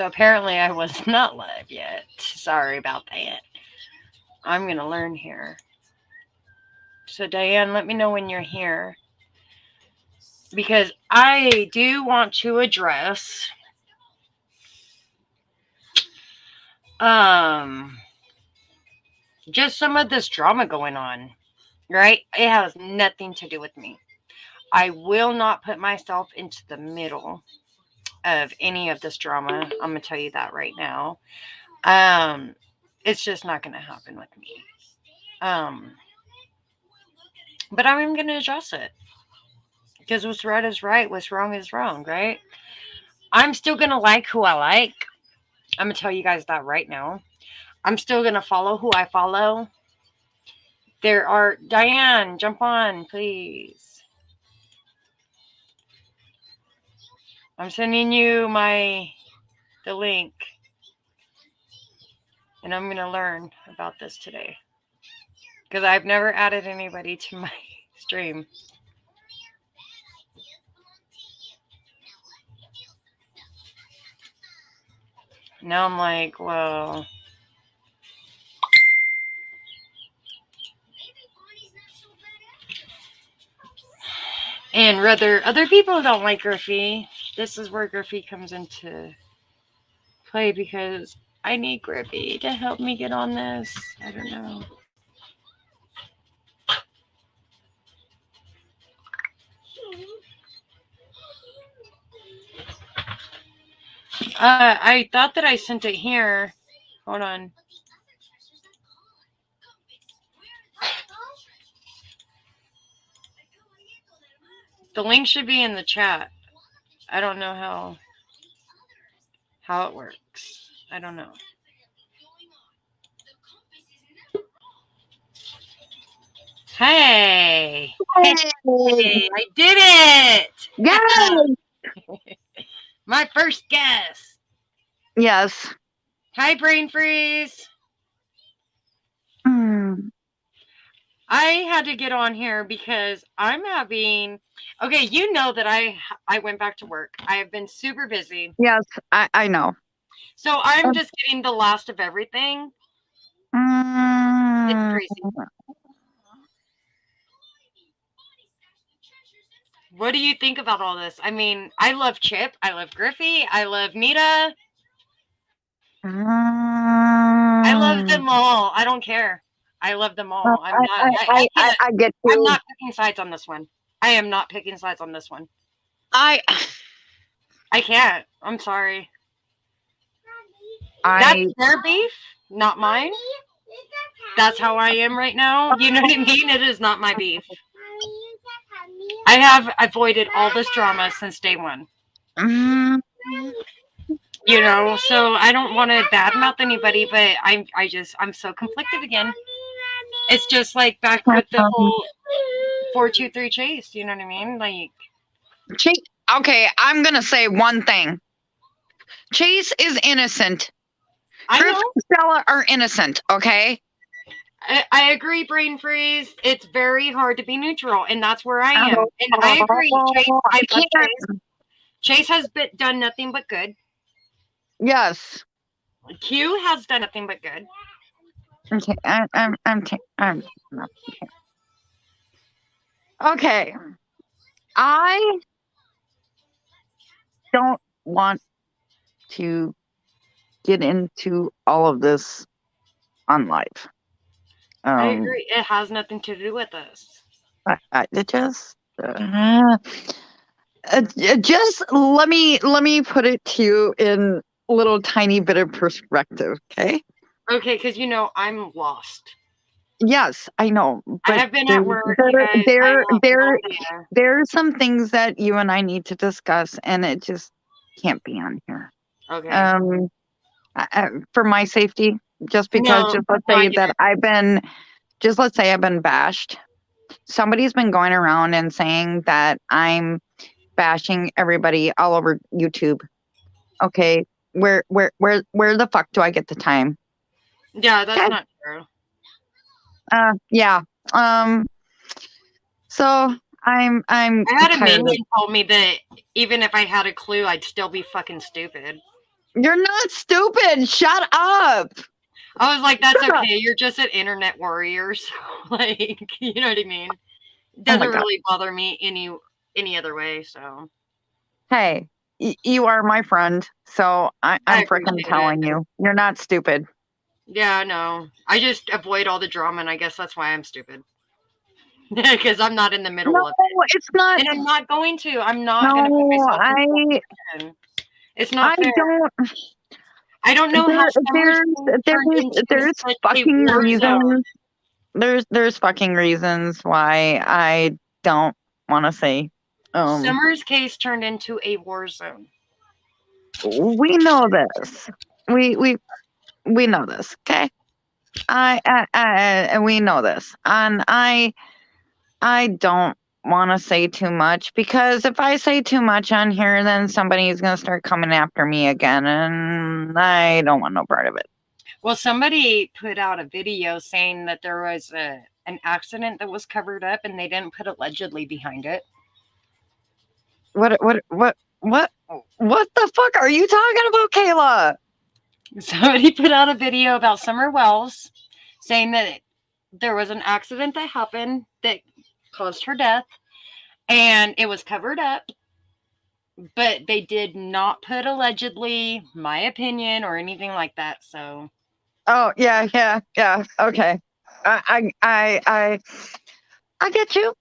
So apparently I was not live yet. Sorry about that. I'm going to learn here. So Diane, let me know when you're here. Because I do want to address just some of this drama going on, right? It has nothing to do with me. I will not put myself into the middle of any of this drama. I'm going to tell you that right now. It's just not going to happen with me. But I'm going to address it. Because what's right is right, what's wrong is wrong, right? I'm still going to like who I like. I'm going to tell you guys that right now. I'm still going to follow who I follow. There are... Diane, jump on, please. I'm sending you the link. And I'm going to learn about this today. Because I've never added anybody to my stream. Now I'm like, well... And rather, other people don't like Griffey. This is where Griffey comes into play because I need Griffey to help me get on this. I don't know. I thought that I sent it here. Hold on. The link should be in the chat. I don't know how it works. I don't know. Hey, I did it! Yay! My first guess. Yes. Hi, Brain Freeze. I had to get on here because I'm having... Okay, you know that I went back to work. I have been super busy. Yes, I know. So I'm just getting the last of everything. It's crazy. What do you think about all this? I mean, I love Chip. I love Griffey. I love Nita. I love them all. I don't care. I love them all. I get you. I'm not picking sides on this one. I am not picking sides on this one. I can't. I'm sorry. That's their beef, not mine. That's how I am right now. You know what I mean? It is not my beef. I have avoided all this drama since day one. You know, so I don't want to badmouth anybody, but I'm so conflicted again. It's just like back with the whole 423 Chase. You know what I mean? Like, Chase. Okay, I'm gonna say one thing. Chase is innocent. Griff and Stella are innocent. Okay. I agree, Brain Freeze. It's very hard to be neutral, and that's where I am. And I agree. Chase has done nothing but good. Yes. Q has done nothing but good. Okay, I'm okay. I don't want to get into all of this on live. I agree. It has nothing to do with us. Just let me put it to you in a little tiny bit of perspective, okay? Okay, because you know I'm lost. Yes, I know. But I have been at work. There are some things that you and I need to discuss, and it just can't be on here. Okay. For my safety, just because let's say I've been bashed. Somebody's been going around and saying that I'm bashing everybody all over YouTube. Okay, where the fuck do I get the time? Yeah, that's not true. Yeah. So I had a minion told me that even if I had a clue, I'd still be fucking stupid. You're not stupid. Shut up. I was like, that's Shut up. okay. You're just an internet warrior. So, like, you know what I mean? Oh Doesn't my God. really bother me any other way. So, Hey, you are my friend. So I I'm freaking appreciate telling it. you. You're not stupid. Yeah, no. I just avoid all the drama, and I guess that's why I'm stupid. Because I'm not in the No, middle of it. it's not. And I'm not going to. I'm not going to put No, myself in that position. It's not I fair. don't. I don't know how Summer's turned into There's such a fucking war zone. reasons. There's fucking reasons why I don't want to say. Summer's case turned into a war zone. We know this. We know this. Okay. We know this, and I don't want to say too much because if I say too much on here, then somebody's gonna start coming after me again, and I don't want no part of it. Well, somebody put out a video saying that there was an accident that was covered up, and they didn't put allegedly behind it. What the fuck are you talking about, Kayla? Somebody put out a video about Summer Wells saying that there was an accident that happened that caused her death, and it was covered up, but they did not put allegedly, my opinion, or anything like that. So, Oh yeah. Okay. I get you.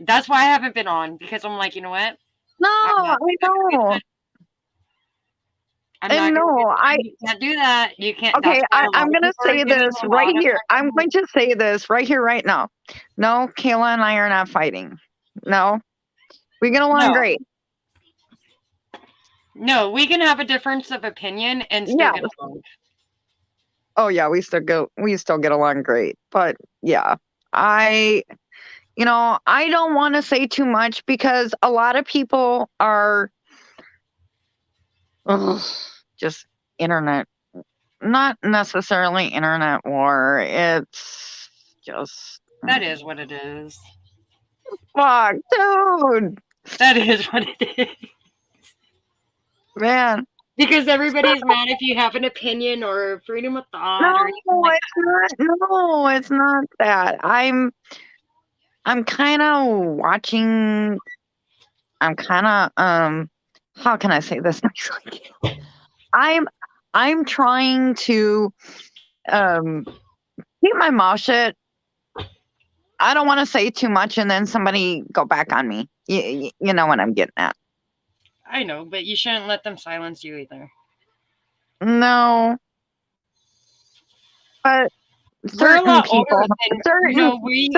that's why I haven't been on, because I'm like, you know what? No, I'm I not know. I'm And not no, gonna you can't do that. You can't. okay, That's why a lot I'm of gonna people are say getting this a right lot of here. I'm fucking. going to say this right here, right now. No, Kayla and I are not fighting. No, we get along No, great. no, we can have a difference of opinion and still Yeah. get along. Oh yeah, we still get along great. But yeah, I I don't want to say too much because a lot of people are ugh, just internet, not necessarily internet war. It's just That is what it is. fuck, dude, That is what it is. man. Because everybody's mad if you have an opinion or freedom of thought or anything No, like it's not. No, it's not that. I'm kind of watching. I'm kind of How can I say this nicely? I'm I'm trying to um keep my mouth shut. I don't want to say too much, and then somebody go back on me. You know what I'm getting at? that. I know, but you shouldn't let them silence you either. No, but We're a certain lot older people, than me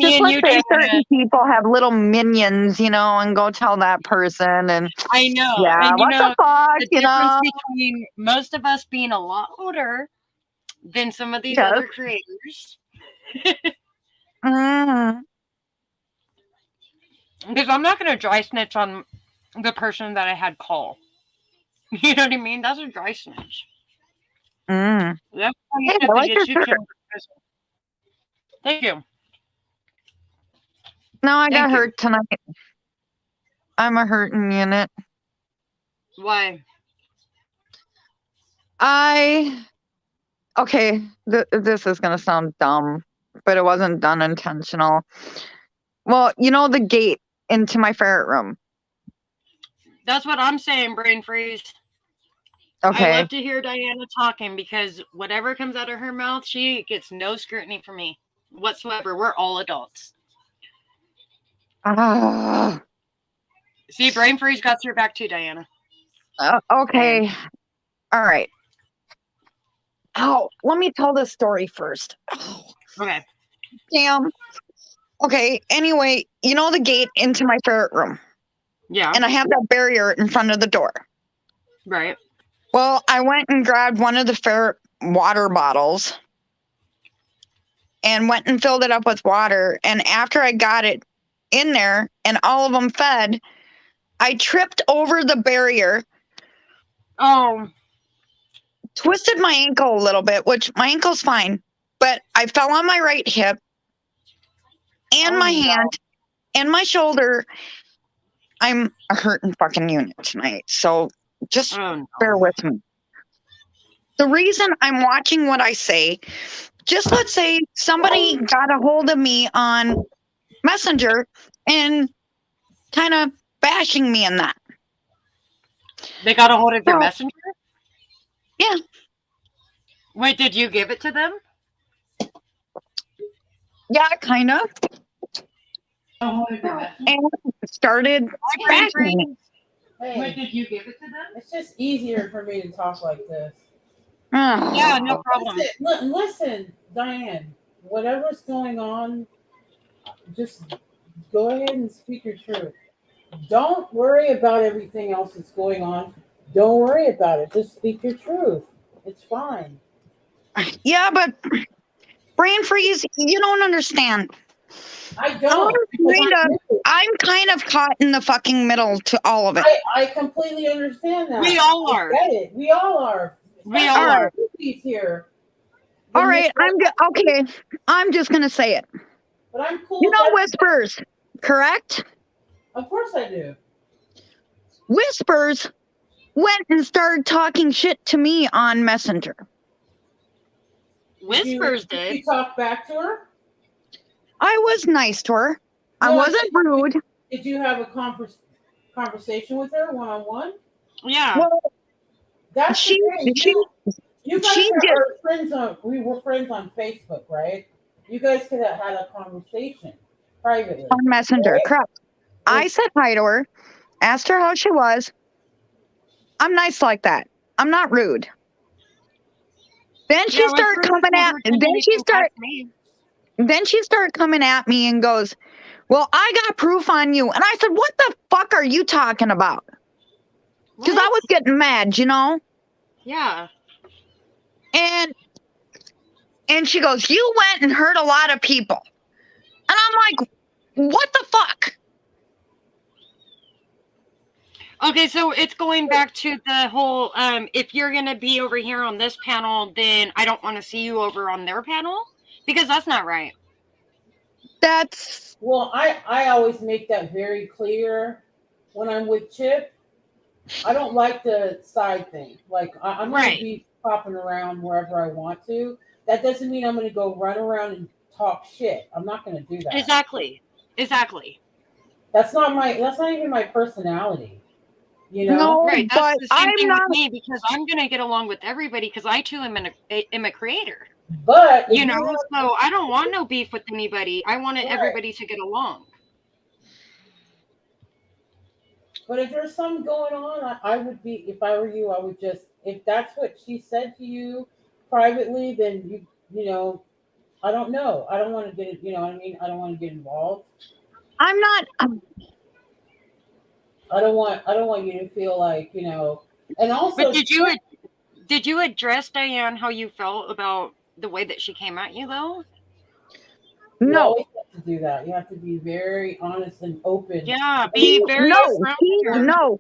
just and let's you, say certain Diana. people have little minions, and go tell that person, and I know, yeah, and what the fuck, the difference between most of us being a lot older than some of these Yes. other creators. Mm, Because I'm not going to dry snitch on the person that I had call. You know what I mean? That's a dry snitch. mm. That's why you Hey, should I be like your you shirt. can. Thank you. No, I got Thank you. hurt tonight. I'm a hurting unit. Why? Okay, this is gonna sound dumb, but it wasn't done intentional. Well, the gate into my ferret room. That's what I'm saying, brain freeze. I Okay. love to hear Diana talking because whatever comes out of her mouth, she gets no scrutiny from me whatsoever. We're all adults. Ah, See, brain freeze got your back too, Diana. okay. All right. Oh, let me tell this story first. Oh, Okay. damn. Okay. Anyway, the gate into my ferret room, Yeah. and I have that barrier in front of the door. Right. Well, I went and grabbed one of the ferret water bottles and went and filled it up with water. And after I got it in there and all of them fed, I tripped over the barrier. Oh. Twisted my ankle a little bit, which my ankle's fine, but I fell on my right hip and my hand and my shoulder. I'm a hurting fucking unit tonight. So just bear with me. the reason I'm watching what I say, just let's say somebody got a hold of me on Messenger and kind of bashing me in that. They got a hold of your So, messenger? yeah. Wait, did you give it to them? Yeah, kind of. And started bashing me. Wait, did you give it to them? It's just easier for me to talk like this. Yeah, no problem. Listen, Diane, whatever's going on, just go ahead and speak your truth. Don't worry about everything else that's going on. Don't worry about it. Just speak your truth. It's fine. Yeah, but brain freeze, you don't understand. I don't. I'm kind of caught in the fucking middle to all of it. I completely understand that. We all are. I get it. We all are. We all are. Here. All right, okay. I'm just gonna say it. But I'm cool. You know Whispers, correct? Of course I do. Whispers went and started talking shit to me on Messenger. Whispers did. Did you talk back to her? I was nice to her. I wasn't rude. Did you have a conversation with her one-on-one? Yeah. Well, that's you guys are friends on. We were friends on Facebook, right? You guys could have had a conversation privately on Messenger, right? correct? I said hi to her, asked her how she was. I'm nice like that. I'm not rude. Then she started coming at, and then she started coming at me and goes, "Well, I got proof on you." And I said, "What the fuck are you talking about?" Because I was getting mad, you know? Yeah. And she goes, "You went and hurt a lot of people." And I'm like, "What the fuck?" Okay, so it's going back to the whole, if you're going to be over here on this panel, then I don't want to see you over on their panel? Because that's not right. Well, I always make that very clear when I'm with Chip. I don't like the side thing. Like, I'm going to be popping around wherever I want to. That doesn't mean I'm going to go run around and talk shit. I'm not going to do that. Exactly. That's not even my personality. You know? No, right. That's the same thing not with me, because I'm going to get along with everybody because I too am a creator. But you know, so I don't want no beef with anybody. I wanted everybody to get along. But if there's something going on, I would be, if I were you, I would just, if that's what she said to you privately, then you know, I don't know. I don't want to get, you know what I mean? I don't want to get involved. I'm not. I don't want you to feel like, you know, and also. But did you address Diane how you felt about the way that she came at you, though? No. You always have to do that. You have to be very honest and open. Yeah, be very No.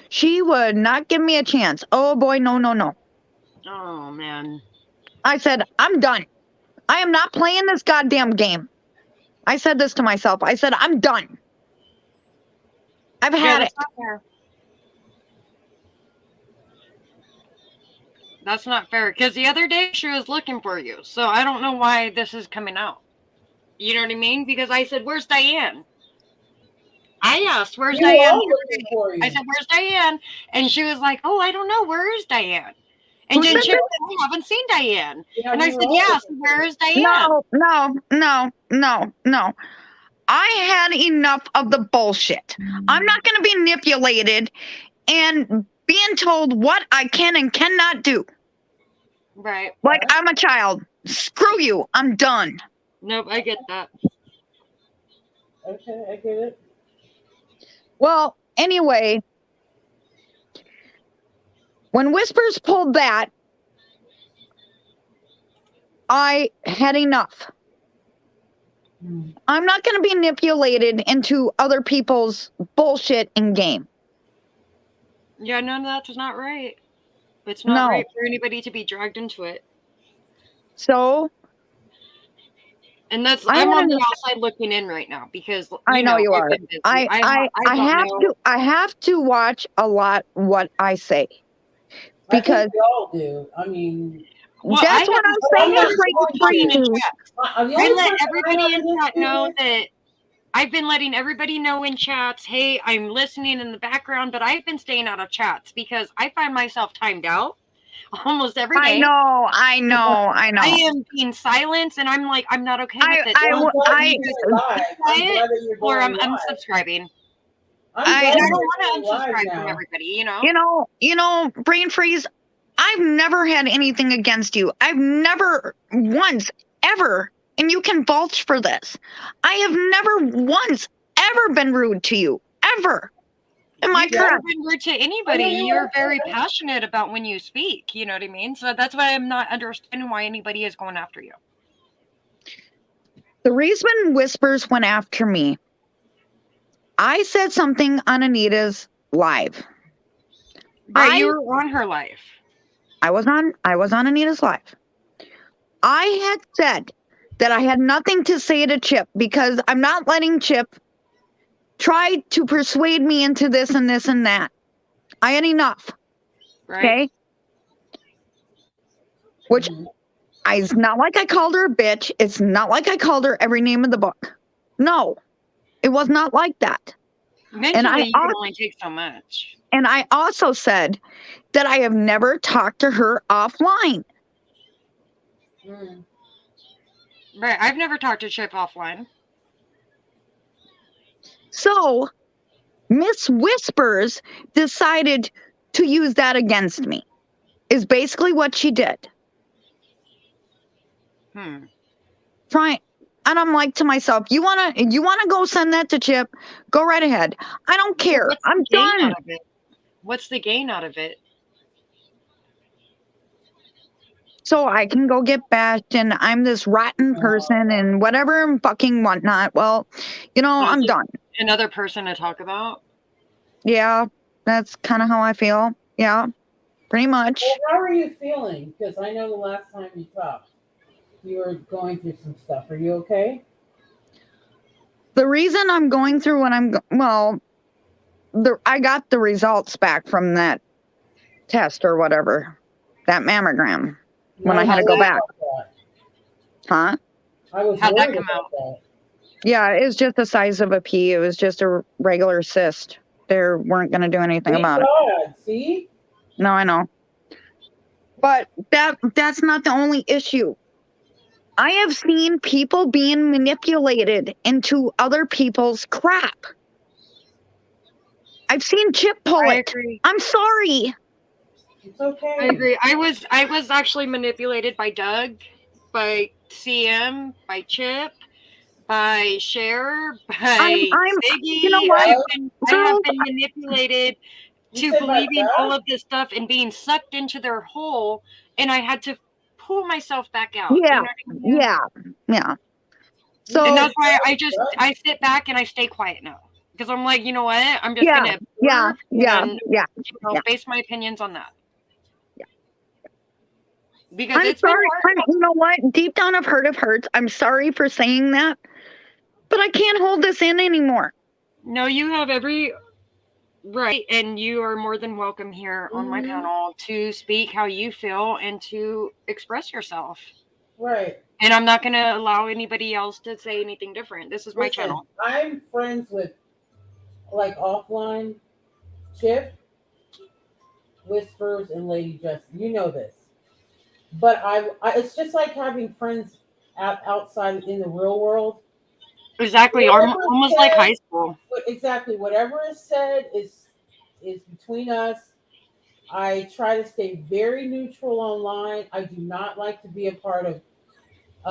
She would not give me a chance. Oh boy, no. Oh man. I said, I'm done. I am not playing this goddamn game. I said this to myself. I said, I'm done. I've had it. That's not fair. Because the other day she was looking for you. So I don't know why this is coming out. You know what I mean? Because I said, "Where's Diane?" I asked, "Where's Diane?" I said, "Where's Diane?" And she was like, "Oh, I don't know. Where is Diane?" And then she said, "I haven't seen Diane." Yeah, and I said, "Yes. Where is Diane?" No. I had enough of the bullshit. I'm not going to be manipulated and being told what I can and cannot do. Right. Like I'm a child. Screw you. I'm done. Nope, I get that. Okay, I get it. Well, anyway, when Whispers pulled that, I had enough. I'm not going to be manipulated into other people's bullshit in game. Yeah, no, that's not right. It's not right for anybody to be dragged into it. So, and I'm on the outside looking in right now because I know you are. I have to watch a lot what I say. I think because we all do. I mean, Well, that's I what have I'm saying. I'm not Is going brain in freeze. chat. the I only let person everybody I have in an chat issue know with- that I've been letting everybody know in chats, hey, I'm listening in the background, but I've been staying out of chats because I find myself timed out almost every day. I know. I am being silenced, and I'm like, I'm not okay with it. I'm I- glad I- you're going live. I'm quiet, glad that you're or going I'm live. unsubscribing. I'm I- glad And I you're don't want going to live unsubscribe from now. everybody, you know? you know, brain freeze. I've never had anything against you. I've never once ever, and you can vouch for this. I have never once ever been rude to you ever. Am I You've never correct? been rude to anybody. Oh, no, no, You're very okay. passionate about when you speak. You know what I mean? So that's why I'm not understanding why anybody is going after you. The reason Whispers went after me, I said something on Anita's live. Right, you were on her life. I was on Anita's live. I had said that I had nothing to say to Chip because I'm not letting Chip try to persuade me into this and this and that. I had enough. Right. Okay. Which Mhm. it's not like I called her a bitch. It's not like I called her every name in the book. No, it was not like that. Mentally, you can only take so much. And I also said that I have never talked to her offline. Mm. Right. I've never talked to Chip offline. So Miss Whispers decided to use that against me, is basically what she did. Try, and I'm like to myself, you wanna go send that to Chip? Go right ahead. I don't care. What's I'm the gain done. out of it? What's the gain out of it? So I can go get bashed and I'm this rotten person and whatever and fucking whatnot. Well, you know, What is I'm it? done. Another person to talk about? Yeah, that's kind of how I feel. Yeah, pretty much. Well, how are you feeling? Because I know the last time you talked, you were going through some stuff. Are you okay? The reason I'm going through what I got the results back from that test or whatever, that mammogram, when I had to go back. Huh? I was How'd that worried come about out? that. Yeah, it was just the size of a pea. It was just a regular cyst. They weren't going to do anything Thank about it. God. See? No, I know. But that's not the only issue. I have seen people being manipulated into other people's crap. I've seen Chip pull I it. agree. I'm sorry. It's okay. I agree. I was actually manipulated by Doug, by CM, by Chip, by Cher, by I'm Ziggy. you know what? I have been manipulated You to said by believing Doug? all of this stuff and being sucked into their hole, and I had to pull myself back out. Yeah, You know what I mean? yeah. So And that's why I sit back and I stay quiet now. Because I'm like, you know what? I'm just Yeah, gonna observe and yeah. base my opinions on that. Yeah. Because I'm it's been sorry. hard. You know what? Deep down of hurts. I'm sorry for saying that, but I can't hold this in anymore. No, you have every right, and you are more than welcome here on my panel to speak how you feel and to express yourself. Right. And I'm not going to allow anybody else to say anything different. This is my channel. I'm friends with, like, offline Chip, Whispers, and Lady Justin. You know this. But I it's just like having friends outside in the real world. Exactly. Almost like high school. Exactly. Whatever is said is between us. I try to stay very neutral online. I do not like to be a part of.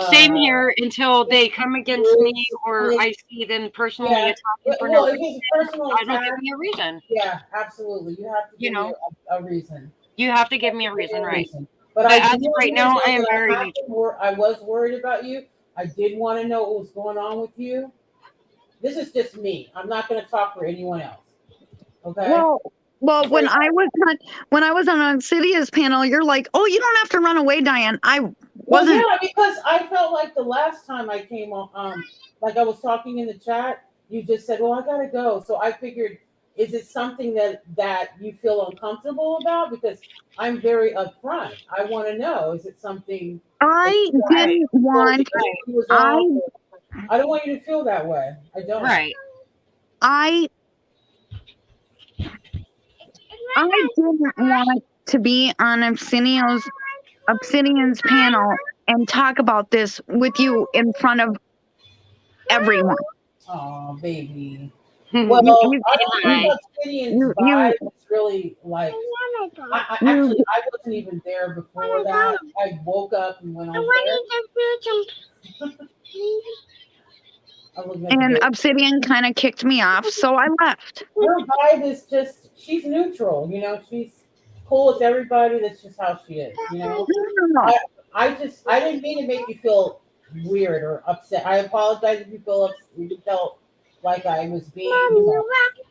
Same here until they come against me or I see them personally attacking for no reason. I don't give me a reason. Yeah, absolutely. You have to give me a reason. You have to give me a reason, right? But as of right now, I am very neutral. I was worried about you. I did want to know what was going on with you. This is just me. I'm not going to talk for anyone else. Okay. Well, when I was on Cynthia's panel, you're like, "Oh, you don't have to run away, Diane." I wasn't. Well, yeah, because I felt like the last time I came on, like I was talking in the chat, you just said, "Well, I gotta go," so I figured is it something that you feel uncomfortable about? Because I'm very upfront. I want to know, is it something I Right. didn't want. Right. was I off? I don't want you to feel that way. I don't. Right. I didn't want to be on Obsidian's panel and talk about this with you in front of everyone. Oh, baby. Hmm. Well, You- I don't think Obsidian's you- vibe is really like. I you- actually I wasn't even there before that. I woke up and went on there. I'm looking at the And video. Obsidian kind of kicked me off, so I left. Her vibe is just she's neutral. You know, she's cool with everybody. That's just how she is. You know. No. I didn't mean to make you feel weird or upset. I apologize if you felt like I was being.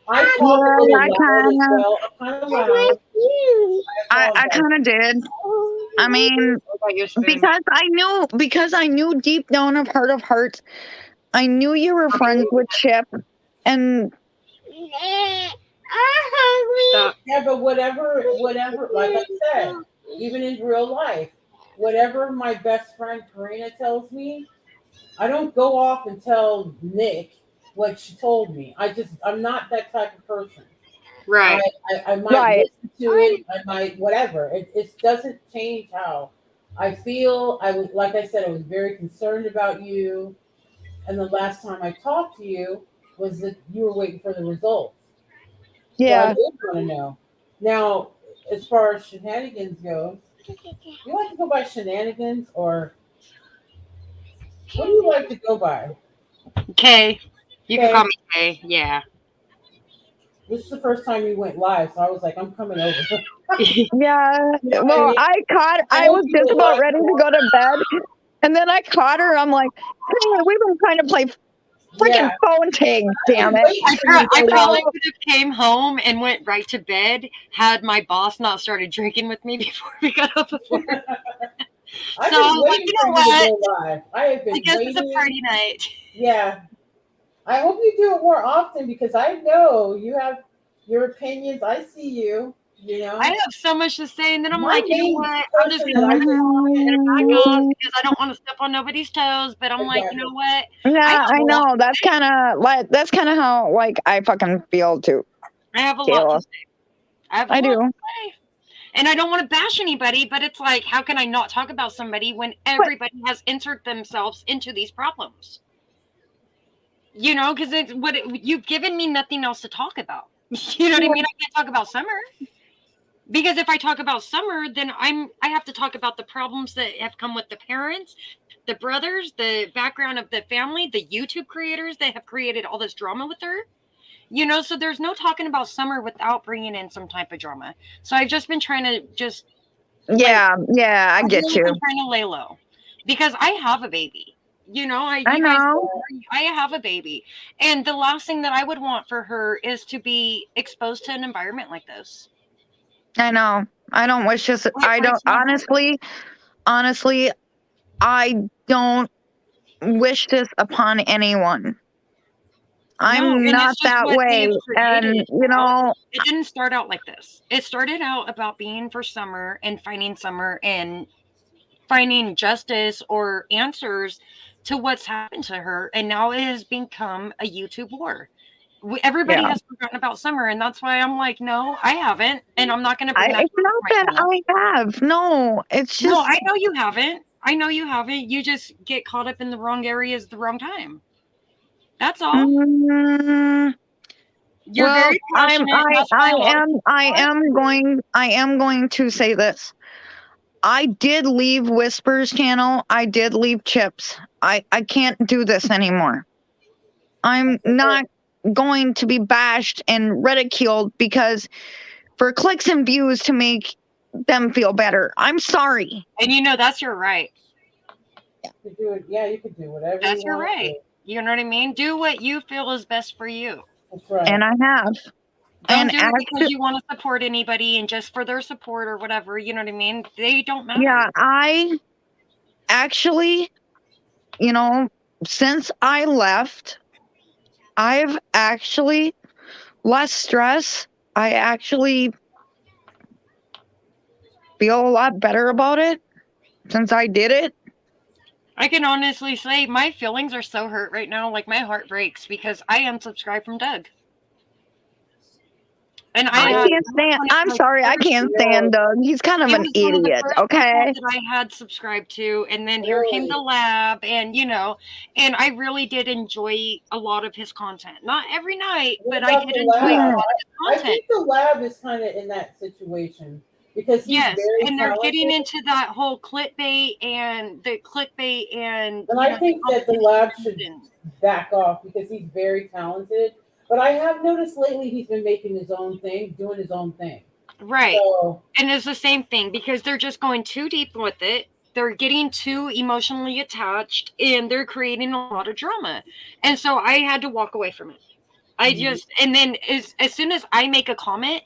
I talk a little Yeah, I loud as kinda- well. I'm kind of loud. I apologize. kind of did. I mean, What about your spoon? because I knew deep down of heart of hearts, I knew you were friends with Chip, and Stop. Yeah, but whatever, like I said, even in real life, whatever my best friend Karina tells me, I don't go off and tell Nick what she told me. I'm not that type of person. Right. I might Right. listen to it. I might whatever. It doesn't change how I feel. I was like I said, I was very concerned about you, and the last time I talked to you was that you were waiting for the results. So I yeah, did want to know. Now, as far as shenanigans goes, you like to go by shenanigans or what do you like to go by? Kay. You can Kay. call me Kay. Yeah. This is the first time you went live, so I was like, I'm coming over. yeah. know what I Well, mean? I was just about ready to go to bed, and then I caught her. I'm like, hey, we've been trying to play freaking phone tag. Damn it! I probably could have came home and went right to bed had my boss not started drinking with me before we got up before. I've So, been waiting you for know you to what? go live. I have been I guess waiting. it's a party night. Yeah. I hope you do it more often because I know you have your opinions. I see you, you know. I have so much to say, and then I'm My like, you know main what? I'm just person gonna that I just- back off because I don't want to step on nobody's toes. But I'm like, you know what? Yeah, I have a lot know. That's kind of how like I fucking feel too. I have a Kayla. lot to say. I have a I lot do. to say. And I don't want to bash anybody, but it's like, how can I not talk about somebody when everybody has inserted themselves into these problems? You know, because it's you've given me nothing else to talk about. You know what I mean? I can't talk about Summer because if I talk about Summer, then I have to talk about the problems that have come with the parents, the brothers, the background of the family, the YouTube creators that have created all this drama with her. You know, so there's no talking about Summer without bringing in some type of drama. So I've just been trying to just Yeah, I get really you. been trying to lay low because I have a baby. You know, I you guys know. I have a baby, and the last thing that I would want for her is to be exposed to an environment like this. I know. I don't wish this. I don't honestly. I don't wish this upon anyone. I'm and not it's just that what way, they've and created, you know. it didn't start out like this. It started out about being for Summer and finding Summer and finding justice or answers to what's happened to her, and now it has become a YouTube war. Everybody Yeah. has forgotten about Summer, and that's why I'm like, no, I haven't, and I'm not going to bring that. It's not that I have. No, it's just. No, I know you haven't. I know you haven't. You just get caught up in the wrong areas at the wrong time. That's all. You're Well, very passionate. I am going to say this. I did leave Whispers channel. I did leave Chips. I can't do this anymore. I'm not going to be bashed and ridiculed because for clicks and views to make them feel better. I'm sorry. And you know that's your right. You do it. Yeah, you can do whatever. That's you your want right. You know what I mean? Do what you feel is best for you. That's right. And I have. Don't And do it because you want to support anybody and just for their support or whatever. You know what I mean? They don't matter. Yeah, I actually, you know, since I left, I've actually less stress. I actually feel a lot better about it since I did it. I can honestly say my feelings are so hurt right now. Like my heart breaks because I unsubscribed from Doug. And I had can't stand. one of I'm my sorry, I first- can't stand Doug. He's kind of It an was one of the idiot. first people Okay. that I had subscribed to, and then here came the lab, and and I really did enjoy a lot of his content. Not every night, What but I about did the enjoy a lab? lot of his I content. think the lab is kind of in that situation because he's Yes, very and they're talented. getting into that whole clickbait and And I think that the lab should back off because he's very talented. But I have noticed lately he's been making his own thing, doing his own thing. Right. So, And it's the same thing because they're just going too deep with it. They're getting too emotionally attached and they're creating a lot of drama. And so I had to walk away from it. And then as soon as I make a comment,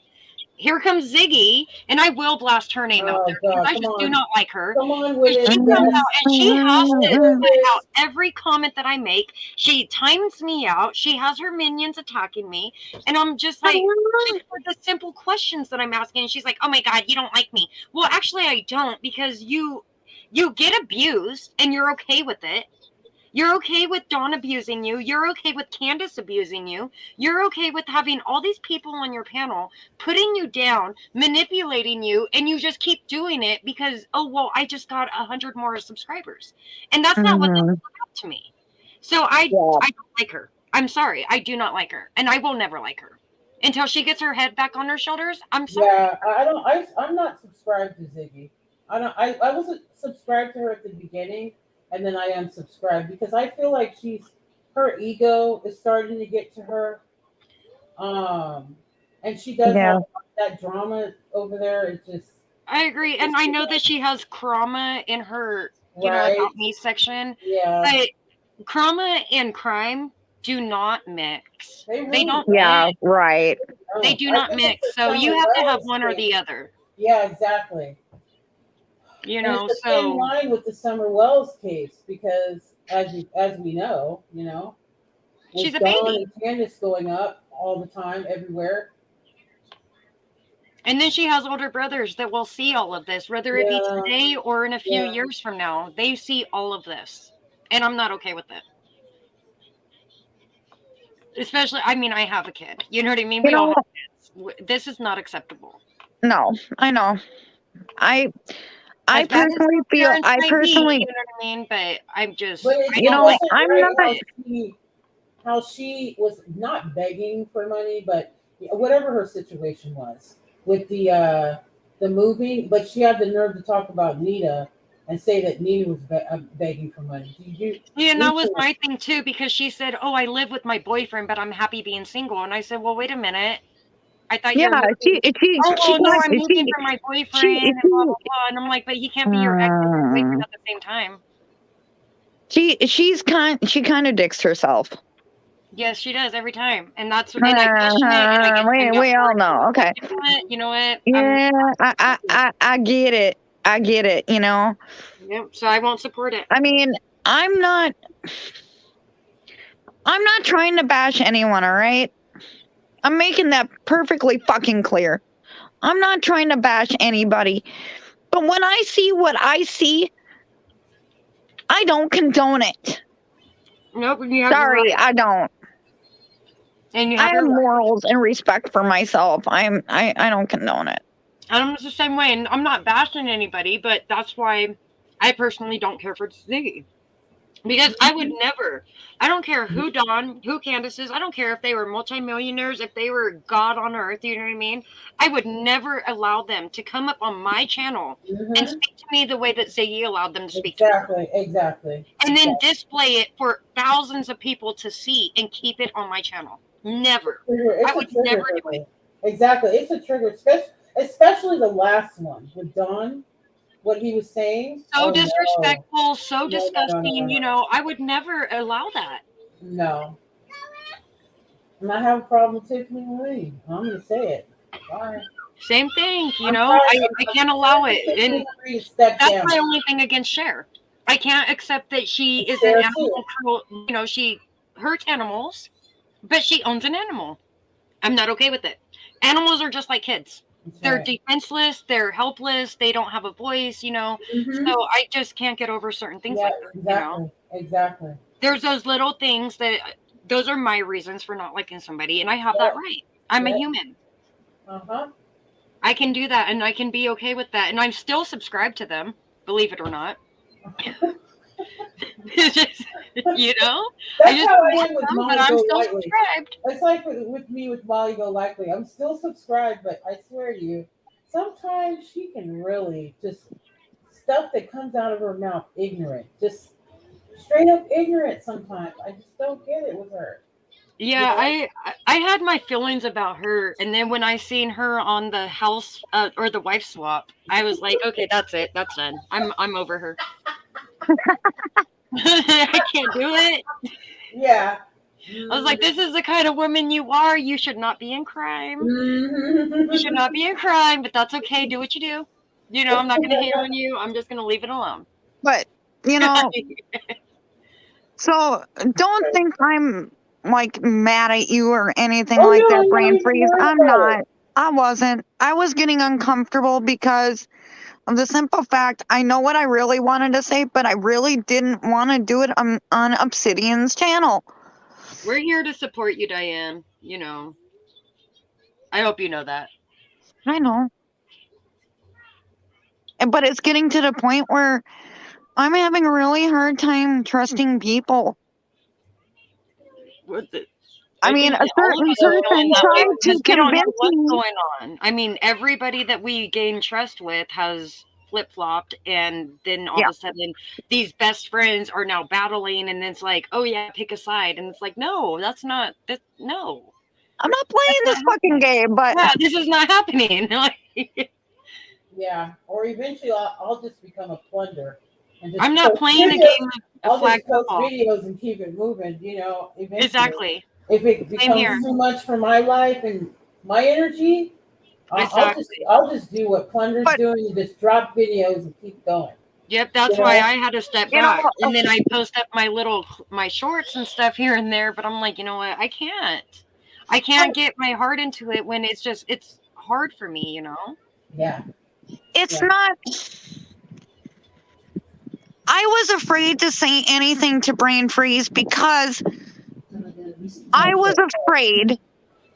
here comes Ziggy, and I will blast her name out oh there because God, I just do not like her. come on with it. She comes Yes. out and she has to With put it. out every comment that I make. She times me out. She has her minions attacking me, and I'm just like, for the simple questions that I'm asking, and she's like, "Oh my God, you don't like me." Well, actually, I don't because you get abused, and you're okay with it. You're okay with Dawn abusing you. You're okay with Candace abusing you. You're okay with having all these people on your panel putting you down, manipulating you, and you just keep doing it because, oh, well, I just got 100 more subscribers. And that's not what this is about to me. So I don't like her. I'm sorry. I do not like her. And I will never like her. Until she gets her head back on her shoulders, I'm sorry. Yeah, I don't. I'm not subscribed to Ziggy. I don't. I wasn't subscribed to her at the beginning, and then I unsubscribed because I feel like her ego is starting to get to her. And she does have that drama over there. It's just. I agree, and I know that she has trauma in her, about me section. Yeah. But trauma and crime do not mix. They don't. Yeah, mix. right. They do not mix. So you have to have one or the other. Yeah, exactly. You And know, it's the so same line with the Summer Wells case because, as we know, she's a Dawn baby. and Candace going up all the time, everywhere. And then she has older brothers that will see all of this, whether it be today or in a few years from now. They see all of this, and I'm not okay with it. Especially, I mean, I have a kid. You know what I mean? We all have kids. This is not acceptable. No, I know. I personally feel. You know what I mean? But I'm just. But I'm not. How she was not begging for money, but whatever her situation was with the moving, but she had the nerve to talk about Nita and say that Nita was begging for money. And that was my thing too, because she said, "Oh, I live with my boyfriend, but I'm happy being single." And I said, "Well, wait a minute. I thought you were I'm moving for my boyfriend and blah blah blah." And I'm like, "But he can't be your ex boyfriend at the same time." She kind of dicks herself. Yes, she does every time, and that's and I question it. And we all know. Okay. You know what? Yeah, I get it. I get it. Yep. So I won't support it. I mean, I'm not trying to bash anyone. All right. I'm making that perfectly fucking clear. I'm not trying to bash anybody. But when I see what I see, I don't condone it. Nope. Sorry, I don't. And I have morals and respect for myself. I don't condone it. I'm the same way, and I'm not bashing anybody, but that's why I personally don't care for Ziggy. Because I would never, I don't care who Dawn, who Candace is, I don't care if they were multimillionaires, if they were God on earth, you know what I mean? I would never allow them to come up on my channel and speak to me the way that Ziggy allowed them to speak to me. Exactly. And then display it for thousands of people to see and keep it on my channel. Never. I would never do it. Exactly. It's a trigger, especially the last one with Dawn. What he was saying. So disrespectful, so disgusting. No. I would never allow that. No. And I have a problem with Tiffany Marie. I'm going to say it. Sorry. Same thing, I can't allow it. And that's my only thing against Cher. I can't accept that she is an animal control. She hurts animals, but she owns an animal. I'm not okay with it. Animals are just like kids. That's They're right. defenseless, they're helpless, they don't have a voice, you know. Mhm. So I just can't get over certain things Yeah, like that, you know. exactly. There's those little things that those are my reasons for not liking somebody, and I have that Yep. right. I'm a Yep. human. Uh-huh. I can do that, and I can be okay with that, and I'm still subscribed to them, believe it or not. It's just, you know, I That's just how don't I like am with them, but Molly I'm Go still Lightly. subscribed. It's like with me with Molly Go Likely. I'm still subscribed, but I swear to you, sometimes she can really just stuff that comes out of her mouth ignorant. Just straight up ignorant sometimes. I just don't get it with her. Yeah, I had my feelings about her, and then when I seen her on the house or the wife swap, I was like, okay, that's it, that's done. I'm over her. I can't do it. Yeah. I was like, this is the kind of woman you are. You should not be in crime. You should not be in crime, but that's okay. Do what you do. You know, I'm not going to hate on you. I'm just going to leave it alone. But you know, so don't think I'm like mad at you or anything Oh, like no, that, I'm not brain even freeze. worried I'm about it. not. I wasn't. I was getting uncomfortable because of the simple fact I know what I really wanted to say, but I really didn't want to do it on Obsidian's channel. We're here to support you, Diane. You know, I hope you know that. I know. But it's getting to the point where I'm having a really hard time trusting people. I mean, think a all of certain us are feeling person that way tried because to we don't know convince what's me. going on. I mean, everybody that we gain trust with has flip flopped, and then all Yeah, of a sudden, these best friends are now battling, and it's like, oh yeah, pick a side, and it's like, no, that's not that. No, I'm not that's playing not this fucking happening. game, but Yeah, this is not happening. Like, Yeah. Or eventually I'll just become a plunder and just I'm not post playing a videos. game of I'll flag just post football. videos and keep it moving, eventually. Exactly. If it Same here. becomes too much for my life and my energy, Exactly. I'll just do what Plunder's but doing and just drop videos and keep going. Yep, that's You why know? I had to step you know, back, and then I post up my shorts and stuff here and there. But I'm like, you know what? I can't get my heart into it when it's hard for me, you know. Yeah. it's Yeah. not. I was afraid to say anything to Brain Freeze because I was afraid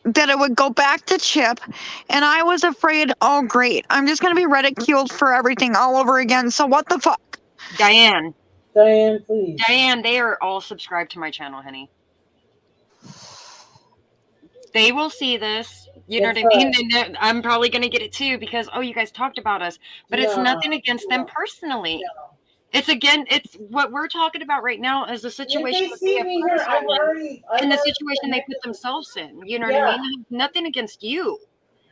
that it would go back to Chip, and I was afraid, oh great, I'm just gonna be ridiculed for everything all over again. So what the fuck? Diane, Please. they are all subscribed to my channel, honey. They will see this. You know That's what I mean? right. And then I'm probably gonna get it too because you guys talked about us, but it's nothing against them personally. No. It's what we're talking about right now is the If situation they that see they have me put here, us all in. I've In the already situation they put connected. themselves in. You know what I Yeah. mean? Nothing against you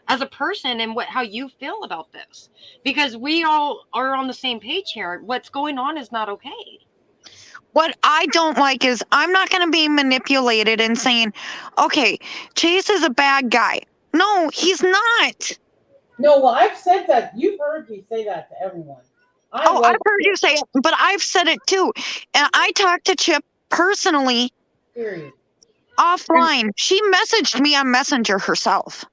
as a person and how you feel about this. Because we all are on the same page here. What's going on is not okay. What I don't like is I'm not going to be manipulated and saying, okay, Chase is a bad guy. No, he's not. No, well, I've said that. You've heard me say that to everyone. Oh, I've heard you say it, but I've said it too. And I talked to Chip personally Period. offline. She messaged me on Messenger herself.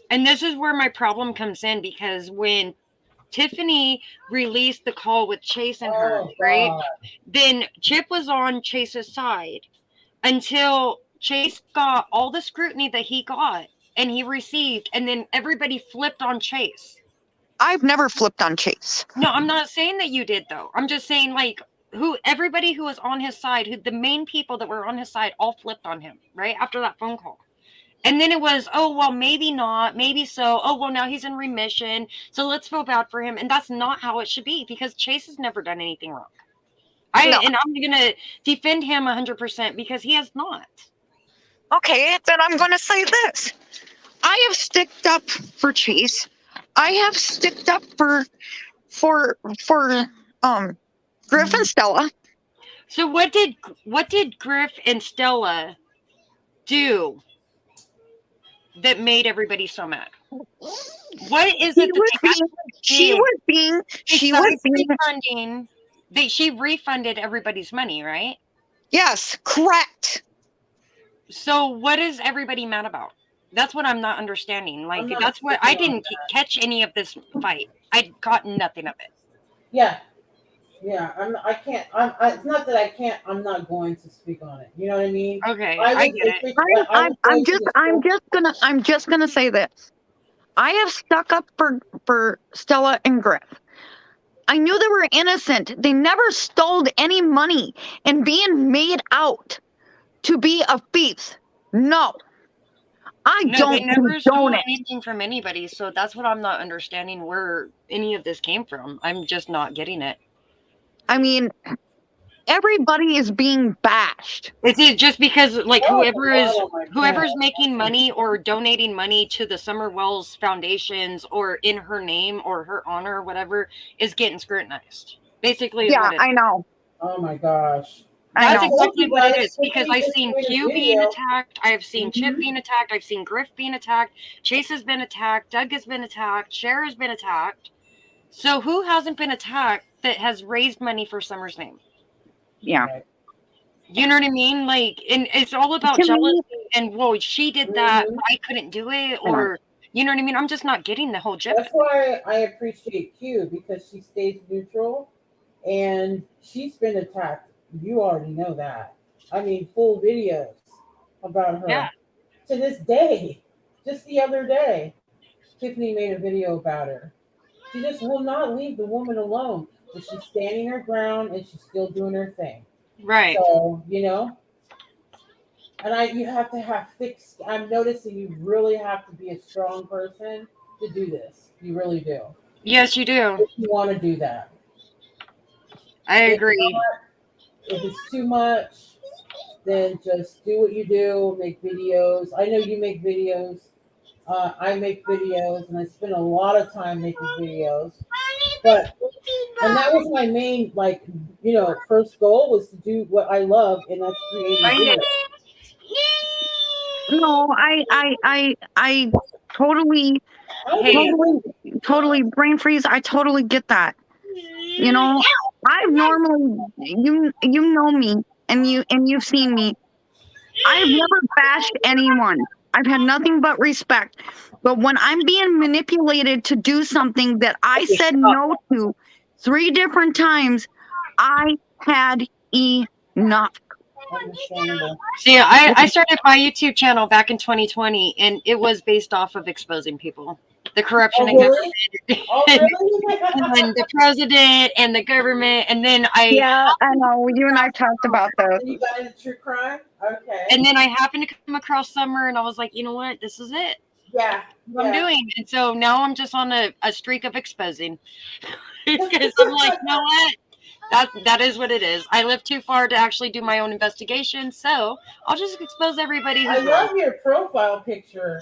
And this is where my problem comes in because when Tiffany released the call with Chase and her, right? Then Chip was on Chase's side until Chase got all the scrutiny that he got and he received, and then everybody flipped on Chase. I've never flipped on Chase. No, I'm not saying that you did though. I'm just saying like everybody who was on his side, the main people that were on his side all flipped on him, right? After that phone call. And then it was, oh, well, maybe not, maybe so. Oh, well, now he's in remission, so let's feel bad for him. And that's not how it should be because Chase has never done anything wrong. And I'm going to defend him 100% because he has not. Okay, then I'm going to say this. I have sticked up for Chase. I have sticked up for Griff and Stella. So what did Griff and Stella do that made everybody so mad? What is it that she was being refunding? She refunded everybody's money, right? Yes, correct. So what is everybody mad about? That's what I'm not understanding. Like, I'm not that's what I speaking on didn't catch any of this fight. I got nothing of it. Yeah, yeah. I can't. It's not that I can't. I'm not going to speak on it. You know what I mean? Okay, I get it. I'm just gonna say this. I have stuck up for Stella and Griff. I knew they were innocent. They never stole any money, and being made out to be a thief. No, I No, they don't never stole condone it. anything from anybody. So that's what I'm not understanding where any of this came from. I'm just not getting it. I mean, everybody is being bashed. Is it just because like Oh, whoever's making money or donating money to the Summer Wells Foundations or in her name or her honor or whatever is getting scrutinized? Basically, is Yeah, what it I is. know. Oh my gosh. I That's know. exactly what it is. Guys, Because I've seen Tiffany just Q made a being video. attacked, I've seen Chip Mhm. being attacked, I've seen Griff being attacked, Chase has been attacked, Doug has been attacked, Cher has been attacked. So who hasn't been attacked that has raised money for Summer's name? Yeah. Right. You know what I mean? Like, and it's all about To me- jealousy and, well, she did that, Mhm. but I couldn't do it, or, you know what I mean? I'm just not getting the whole gist. That's why I appreciate Q, because she stays neutral, and she's been attacked. You already know that. I mean, full videos about her. Yeah. To this day, just the other day, Tiffany made a video about her. She just will not leave the woman alone, but she's standing her ground and she's still doing her thing. Right. So, and you have to have thick. I'm noticing you really have to be a strong person to do this. You really do. Yes, you do. If you want to do that. I If agree. not, if it's too much, then just do what you do. Make videos. I know you make videos. I make videos, and I spend a lot of time making videos. And that was my main, first goal was to do what I love, and that's creating videos. No, I totally brain freeze. I totally get that. You know, I've normally you know me and you've seen me. I've never bashed anyone. I've had nothing but respect. But when I'm being manipulated to do something that I said no to 3 different times, I had enough. Understandable. See, I started my YouTube channel back in 2020, and it was based off of exposing people. The corruption in government, and the president and the government, and then I know. You and I talked about those. And you got into true crime? Okay. And then I happened to come across Summer, and I was like, you know what? This is it. Yeah. What I'm doing. And so now I'm just on a streak of exposing. Because I'm like, you know what? That is what it is. I live too far to actually do my own investigation, so I'll just expose everybody I who's love wrong. your profile picture.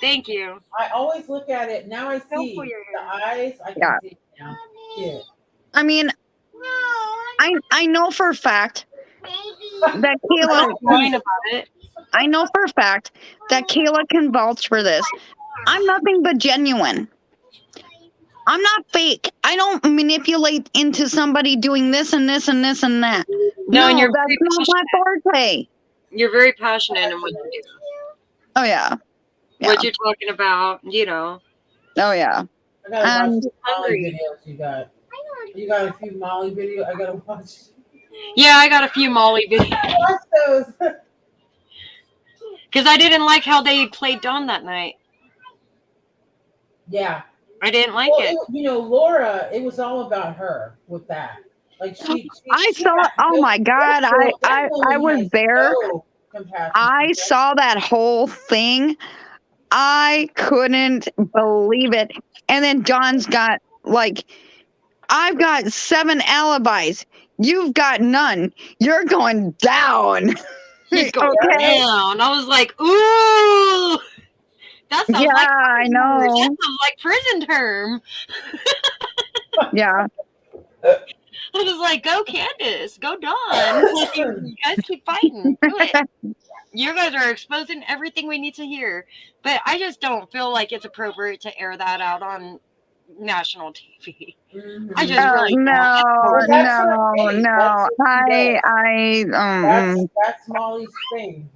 Thank you. I always look at it. Now I see the eyes. I can see it now. Yeah. I mean, I know for a fact that Kayla. I know for a fact that Kayla can vouch for this. I'm nothing but genuine. I'm not fake. I don't manipulate into somebody doing this and this and this and that. No, and that's not my forte. You're very passionate in what you do. Oh yeah. What you're talking about, you know. Oh yeah. I gotta watch the Molly videos you got. You got a few Molly videos. I gotta watch. Yeah, I got a few Molly videos. Watch those. Because I didn't like how they played Dawn that night. Yeah. I didn't like it. Laura, it was all about her with that. Like I saw. Oh my God! I was there. I saw that whole thing. I couldn't believe it. And then Dawn's got I've got 7 alibis. You've got none. You're going down. He's going down. I was like, ooh. That sounds I know. That sounds like prison term. Yeah. I was like, go Candace, go Dawn. You guys keep fighting. Do it. You guys are exposing everything we need to hear. But I just don't feel like it's appropriate to air that out on national TV. Mm-hmm. I just really No. That's Molly's thing,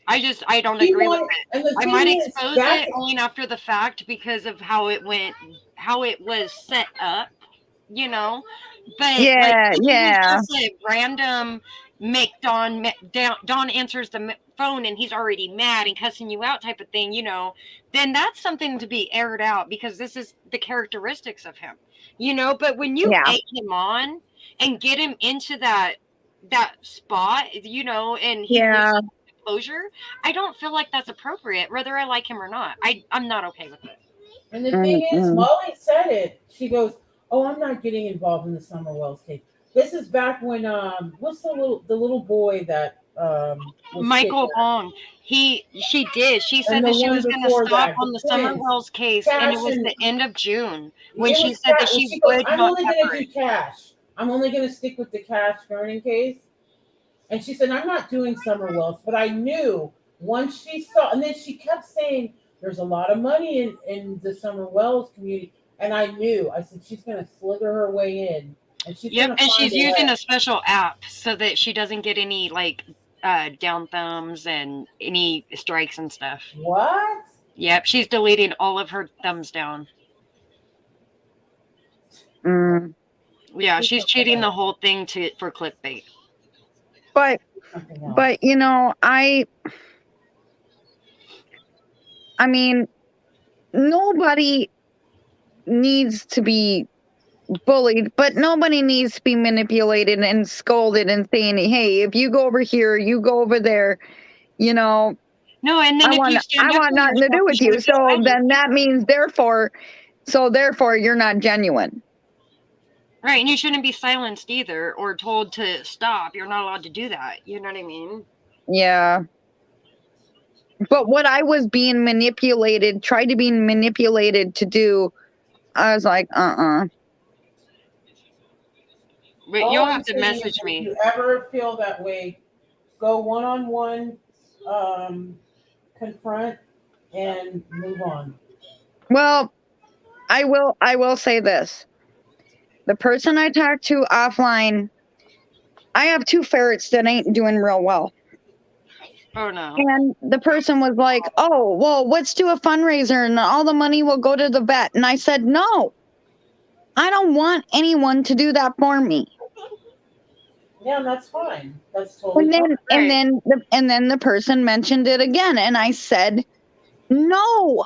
I don't She agree with wanted, it. and the I thing might is, expose that's it only after the fact because of how it went, how it was set up, you know. But like, Yeah, if it was yeah, just a random make Don answers the phone and he's already mad and cussing you out type of thing, you know, then that's something to be aired out because this is the characteristics of him, you know. But when you yeah, egg him on and get him into that spot, you know, and he loses yeah. closure, I don't feel like that's appropriate, whether I like him or not. I'm not okay with it. and the thing is, Mm-mm. Molly said it. She goes, "Oh, I'm not getting involved in the Summer Wells case." This is back when what's the little boy that was Michael kidnapped, Long, she did. She and said the that she one was going to before stop that, the on the Summer twins, Wells case, and it Cash was and the end of June when it she was said that Cash. she She goes, would "I'm not only cover gonna it. do Cash. I'm only gonna stick with the Cash Vernon case." And she said, "I'm not doing Summer Wells," but I knew once she saw, and then she kept saying, "There's a lot of money in the Summer Wells community," and I knew. I said, "She's gonna slither her way in, and she's Yep, gonna and find she's a using way." a special app so that she doesn't get any like down thumbs and any strikes and stuff. What? Yep, she's deleting all of her thumbs down. Mm. Yeah, she's cheating the whole thing for clickbait. But Something else. but you know, I mean, nobody needs to be bullied, but nobody needs to be manipulated and scolded and saying, "Hey, if you go over here, you go over there," you know, No, and then I if you want stand up for nothing to yourself, do you with you. shouldn't be So silent. then that means therefore you're not genuine. Right, and you shouldn't be silenced either or told to stop. You're not allowed to do that. You know what I mean? Yeah. But what I was being tried to be manipulated to do, I was like, But All you'll I'm have to saying is, message if me. you ever feel that way, go one-on-one, confront, and move on. Well, I will say this. The person I talked to offline, I have 2 ferrets that ain't doing real well. Oh no. And the person was like, "Oh, well, let's do a fundraiser and all the money will go to the vet." And I said, "No. I don't want anyone to do that for me." Yeah, and that's fine. That's totally And fine. then Right. and then the person mentioned it again and I said, "No.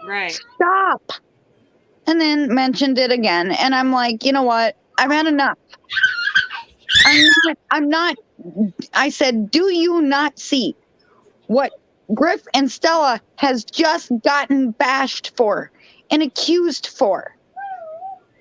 Right. Stop." And then mentioned it again and I'm like, "You know what? I've had enough. I'm not I said, "Do you not see what Griff and Stella has just gotten bashed for and accused for?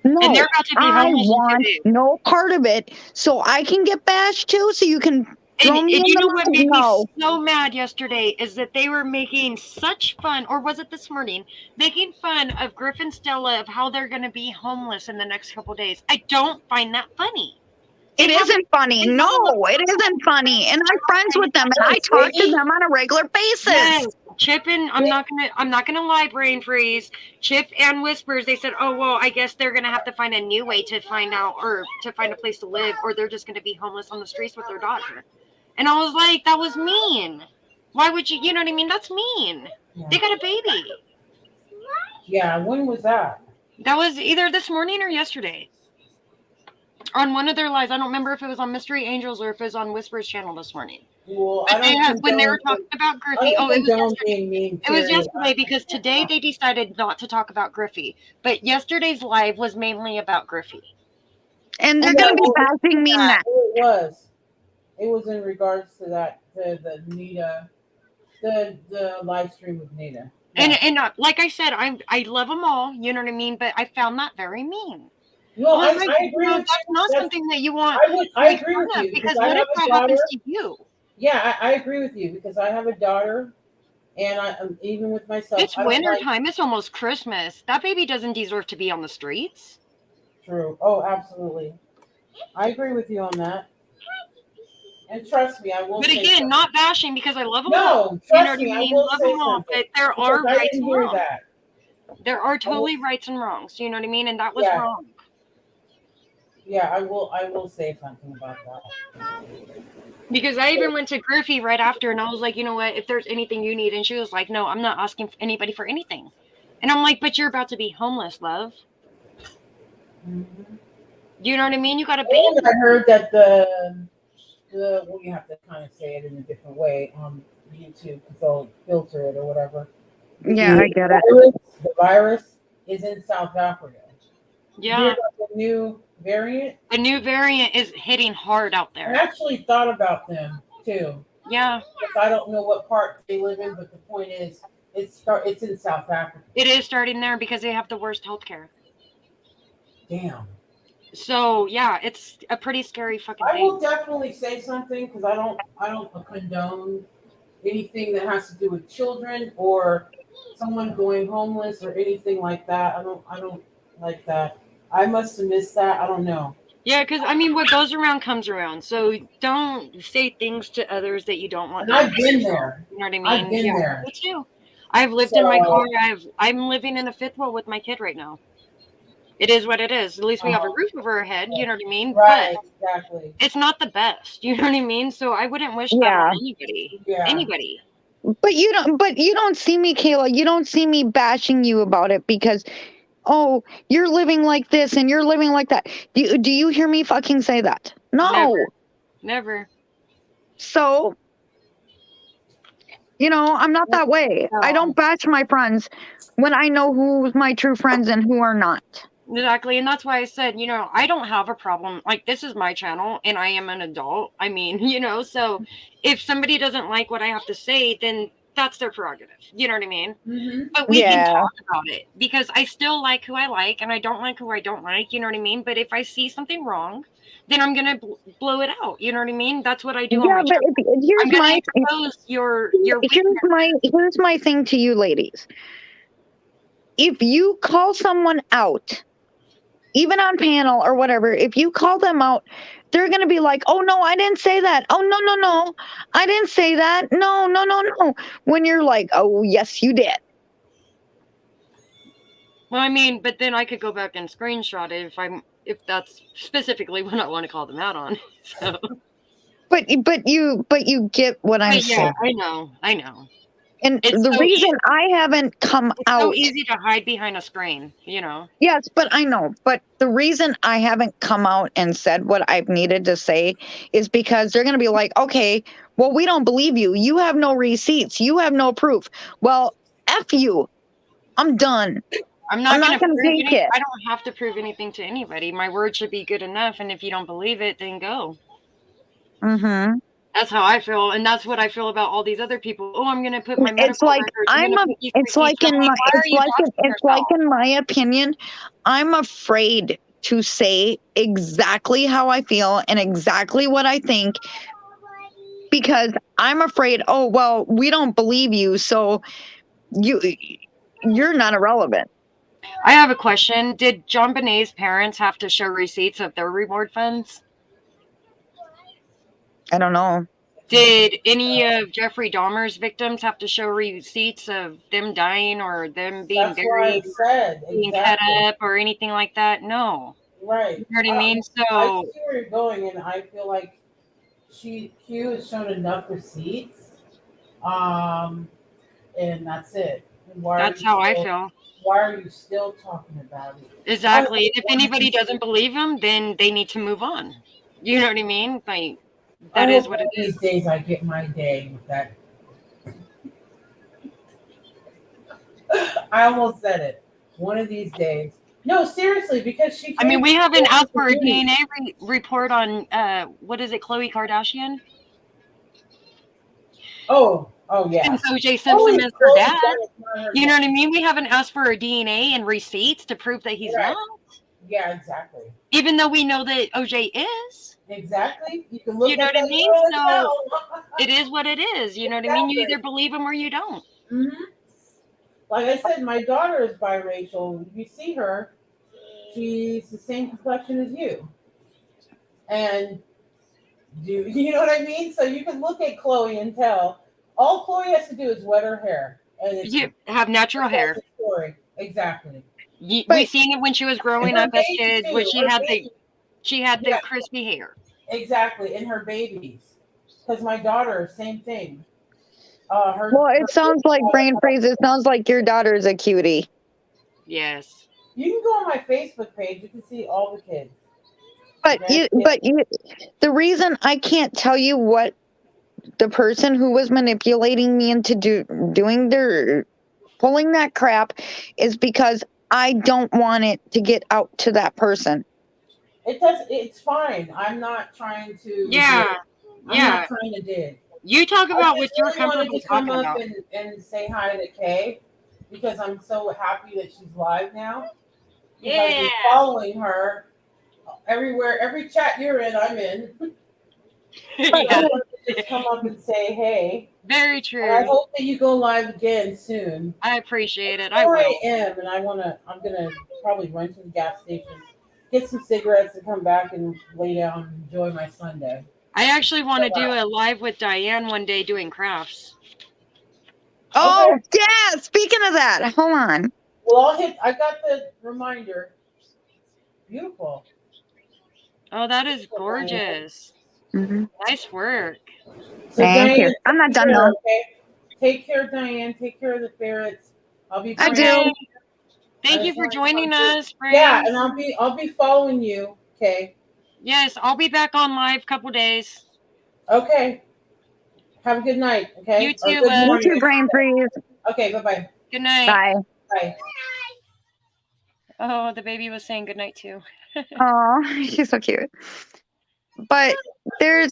And they're No, about to be I homeless in want 2 days. no part of it. So I can get bashed too, so you can throw And me in you the know what mud? made me No." so mad yesterday is that they were making such fun, or was it this morning, making fun of Griff and Stella of how they're going to be homeless in the next couple days. I don't find that funny. It isn't funny. No, it isn't funny. And I'm friends with them and I talk to them on a regular basis. Yes, Chip and I'm not gonna lie, brain freeze. Chip and Whispers, they said, "Oh well, I guess they're gonna have to find a new way to find out or to find a place to live, or they're just gonna be homeless on the streets with their daughter." And I was like, "That was mean. Why would you? You know what I mean? That's mean. Yeah. They got a baby." Yeah, when was that? That was either this morning or yesterday. On one of their lives, I don't remember if it was on Mystery Angels or if it was on Whispers channel this morning. Well, But when they were talking about Griffey, it was yesterday. being mean. It was period. yesterday because today they decided not to talk about Griffey. But yesterday's live was mainly about Griffey. And they're going to be bashing me next. It was. It was in regards to that, the Nita, the live stream with Nita. Yeah. And like I said, I love them all. You know what I mean? But I found that very mean. No, I Like, agree. that's not something that you want. I agree with you Because what if that happens to you? Yeah, I agree with you because I have a daughter, and even with myself. It's winter time. It's almost Christmas. That baby doesn't deserve to be on the streets. True. Oh, absolutely. I agree with you on that. And trust me, I will. But again, not bashing because I love them No, all. trust You know what me, I I mean? will Love say them all. something. But there are Because I rights didn't and hear wrongs. that. There are totally rights and wrongs. You know what I mean? And that was Yeah. wrong. Yeah, I will say something about that. Because I even went to Griffey right after, and I was like, you know what? If there's anything you need, and she was like, no, I'm not asking anybody for anything. And I'm like, but you're about to be homeless, love. Mhm. You know what I mean? You got to pay. And I heard that the well, you have to kind of say it in a different way on YouTube because they'll filter it or whatever. Yeah, I get it. The virus is in South Africa. You hear Yeah, about the new variant? the new variant is hitting hard out I there. actually thought about them too. Yeah, Because I don't know what part they live in, but the point is, it's in South Africa. it is starting there because they have the worst healthcare. Damn. So yeah, it's a pretty scary fucking I will thing. definitely say something because I don't condone anything that has to do with children or someone going homeless or anything like that. I don't like that. I must have missed that. I don't know. Yeah, because I mean, what goes around comes around. So don't say things to others that you don't want. And I've been there. You know what I mean? I've been there. Me too. I've lived in my So- car. I'm living in a fifth wheel with my kid right now. It is what it is. At least we have a roof over our head. You know what I mean? Right, But exactly. it's not the best. You know what I mean? So I wouldn't wish that Yeah. on anybody. Yeah. Anybody. But you don't see me, Kayla. You don't see me bashing you about it because, oh, you're living like this and you're living like that. Do you hear me fucking say that? No. Never. Never. So, I'm not that way. I don't bash my friends when I know who's my true friends and who are not. Exactly. And that's why I said, I don't have a problem. Like, this is my channel and I am an adult. I mean, so if somebody doesn't like what I have to say, then that's their prerogative. You know what I mean? Mm-hmm. But we can Yeah. talk about it because I still like who I like and I don't like who I don't like. You know what I mean? But if I see something wrong, then I'm going to blow it out. You know what I mean? That's what I do on Yeah, my but channel. I'm here's going my to expose your here's my thing to you ladies. If you call someone out, even on panel or whatever, if you call them out, they're going to be like, oh, no, I didn't say that. Oh, no, I didn't say that. No. When you're like, oh, yes, you did. Well, I mean, but then I could go back and screenshot it if that's specifically what I want to call them out on. So. But you get what I'm saying. I know. And It's the so reason I haven't come out. So easy to hide behind a screen, Yes, but I know. But the reason I haven't come out and said what I've needed to say is because they're going to be like, okay, well, we don't believe you. You have no receipts. You have no proof. Well, F you. I'm done. I'm not going to take it. I don't have to prove anything to anybody. My word should be good enough. And if you don't believe it, then go. Mm-hmm. That's how I feel. And that's what I feel about all these other people. Oh, I'm going to put my It's like in my opinion, I'm afraid to say exactly how I feel and exactly what I think because I'm afraid, oh, well, we don't believe you, so you're not irrelevant. I have a question. Did John Bonet's parents have to show receipts of their reward funds? I don't know. Did any of Jeffrey Dahmer's victims have to show receipts of them dying or them being buried, being cut up, or anything like that? No. Right. You know what I mean? So I see where you're going, and I feel like Q has shown enough receipts, and that's it. That's how I feel. Why are you still talking about it? Exactly. If anybody doesn't believe him, then they need to move on. You know what I mean? Like, that is what it is. These days I get my day with that. I almost said it. One of these days. No, seriously, because she. I mean, we haven't asked for a DNA report on what is it, Khloe Kardashian? Oh yeah. Since O.J. Simpson is her dad. You know what I mean? We haven't asked for a DNA and receipts to prove that he's not. Yeah, exactly. Even though we know that O.J. is. Exactly. You can look. You know what I mean? So it is what it is. You know what I mean? You either believe him or you don't. Mm-hmm. Like I said, my daughter is biracial. You see her, she's the same complexion as you. And you know what I mean? So you can look at Khloe and tell. All Khloe has to do is wet her hair. And you have natural hair. Story. Exactly. We seen it when she was growing up as kids, when she had the crispy hair. Exactly. And her babies. Because my daughter, same thing. Well, it sounds like brain freeze. It sounds like your daughter's a cutie. Yes. You can go on my Facebook page. You can see all the kids. But the reason I can't tell you what the person who was manipulating me into pulling that crap is because I don't want it to get out to that person. It's fine. I'm not trying to. Yeah. I'm not trying to dig. You talk about what you're really wanted comfortable to come talking up about. and say hi to Kay because I'm so happy that she's live now. Because I've been following her everywhere, every chat you're in, I'm in. I wanted to just come up and say hey. Very true. And I hope that you go live again soon. I appreciate it. I am, and I'm gonna probably run to the gas station, get some cigarettes, and come back and lay down and enjoy my Sunday. I actually want to do a live with Diane one day doing crafts. Oh, okay. Yeah. Speaking of that, hold on. Well, I got the reminder. Beautiful. Oh, that is gorgeous. Mm-hmm. Nice work. So Thank Diane, you. I'm not done though. Okay? Take care, Diane. Take care of the ferrets. I'll be. I do. Thank you for joining us, friends. Yeah, and I'll be following you. Okay. Yes, I'll be back on live couple days. Okay. Have a good night. Okay. You too. You too, brain freeze. Okay. Bye-bye. Good night. Bye. Bye. Oh, the baby was saying good night too. Oh, she's so cute. But there's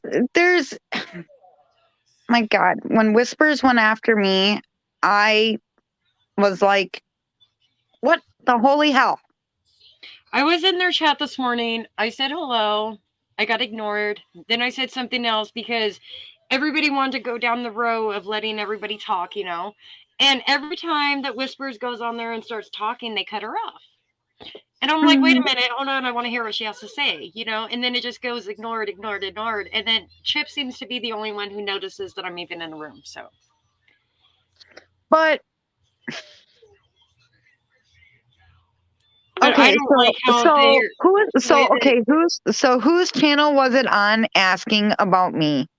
my God, when Whispers went after me, I was like, what the holy hell? I was in their chat this morning. I said hello. I got ignored. Then I said something else because everybody wanted to go down the row of letting everybody talk, you know. And every time that Whispers goes on there and starts talking, they cut her off. And I'm like, wait a minute, hold on, I want to hear what she has to say, you know? And then it just goes ignored. And then Chip seems to be the only one who notices that I'm even in the room, so. But okay, I don't like how whose channel was it on asking about me?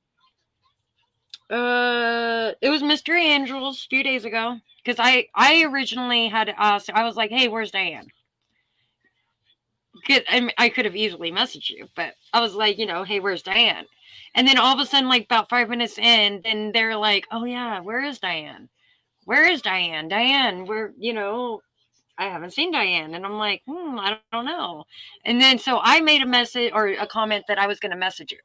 It was Mystery Angels a few days ago. Because I originally had asked, I was like, hey, where's Diane? I could have easily messaged you, but I was like, you know, hey, where's Diane? And then all of a sudden, like about 5 minutes in, then they're like, oh yeah, where is Diane? Where is Diane? Diane, where, you know, I haven't seen Diane. And I'm like, I don't know. And then so I made a message or a comment that I was going to message you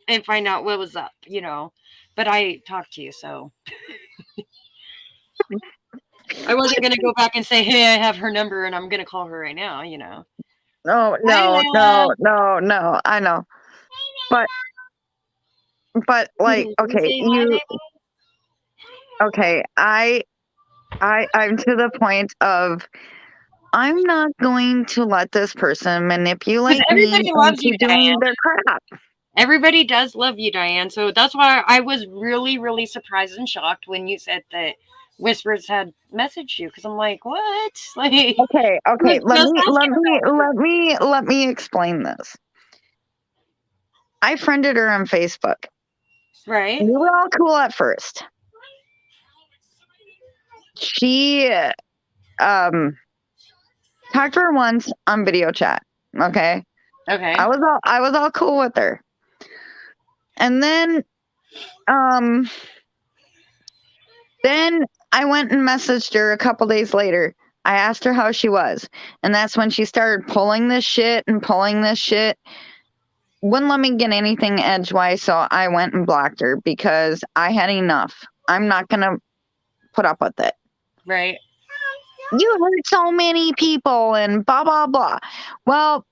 and find out what was up, you know. But I talked to you, so I wasn't going to go back and say, hey, I have her number and I'm going to call her right now, you know. No, I know. But like, okay, I'm to the point of I'm not going to let this person manipulate me into doing their crap. Everybody does love you, Diane. So that's why I was really, really surprised and shocked when you said that Whispers had messaged you, because I'm like, what? Like, okay. Let me explain this. I friended her on Facebook. Right. We were all cool at first. She talked to her once on video chat. Okay. I was all cool with her. And then I went and messaged her a couple days later. I asked her how she was. And that's when she started pulling this shit. Wouldn't let me get anything edgewise, so I went and blocked her because I had enough. I'm not going to put up with it. Right. You hurt so many people and blah, blah, blah. Well,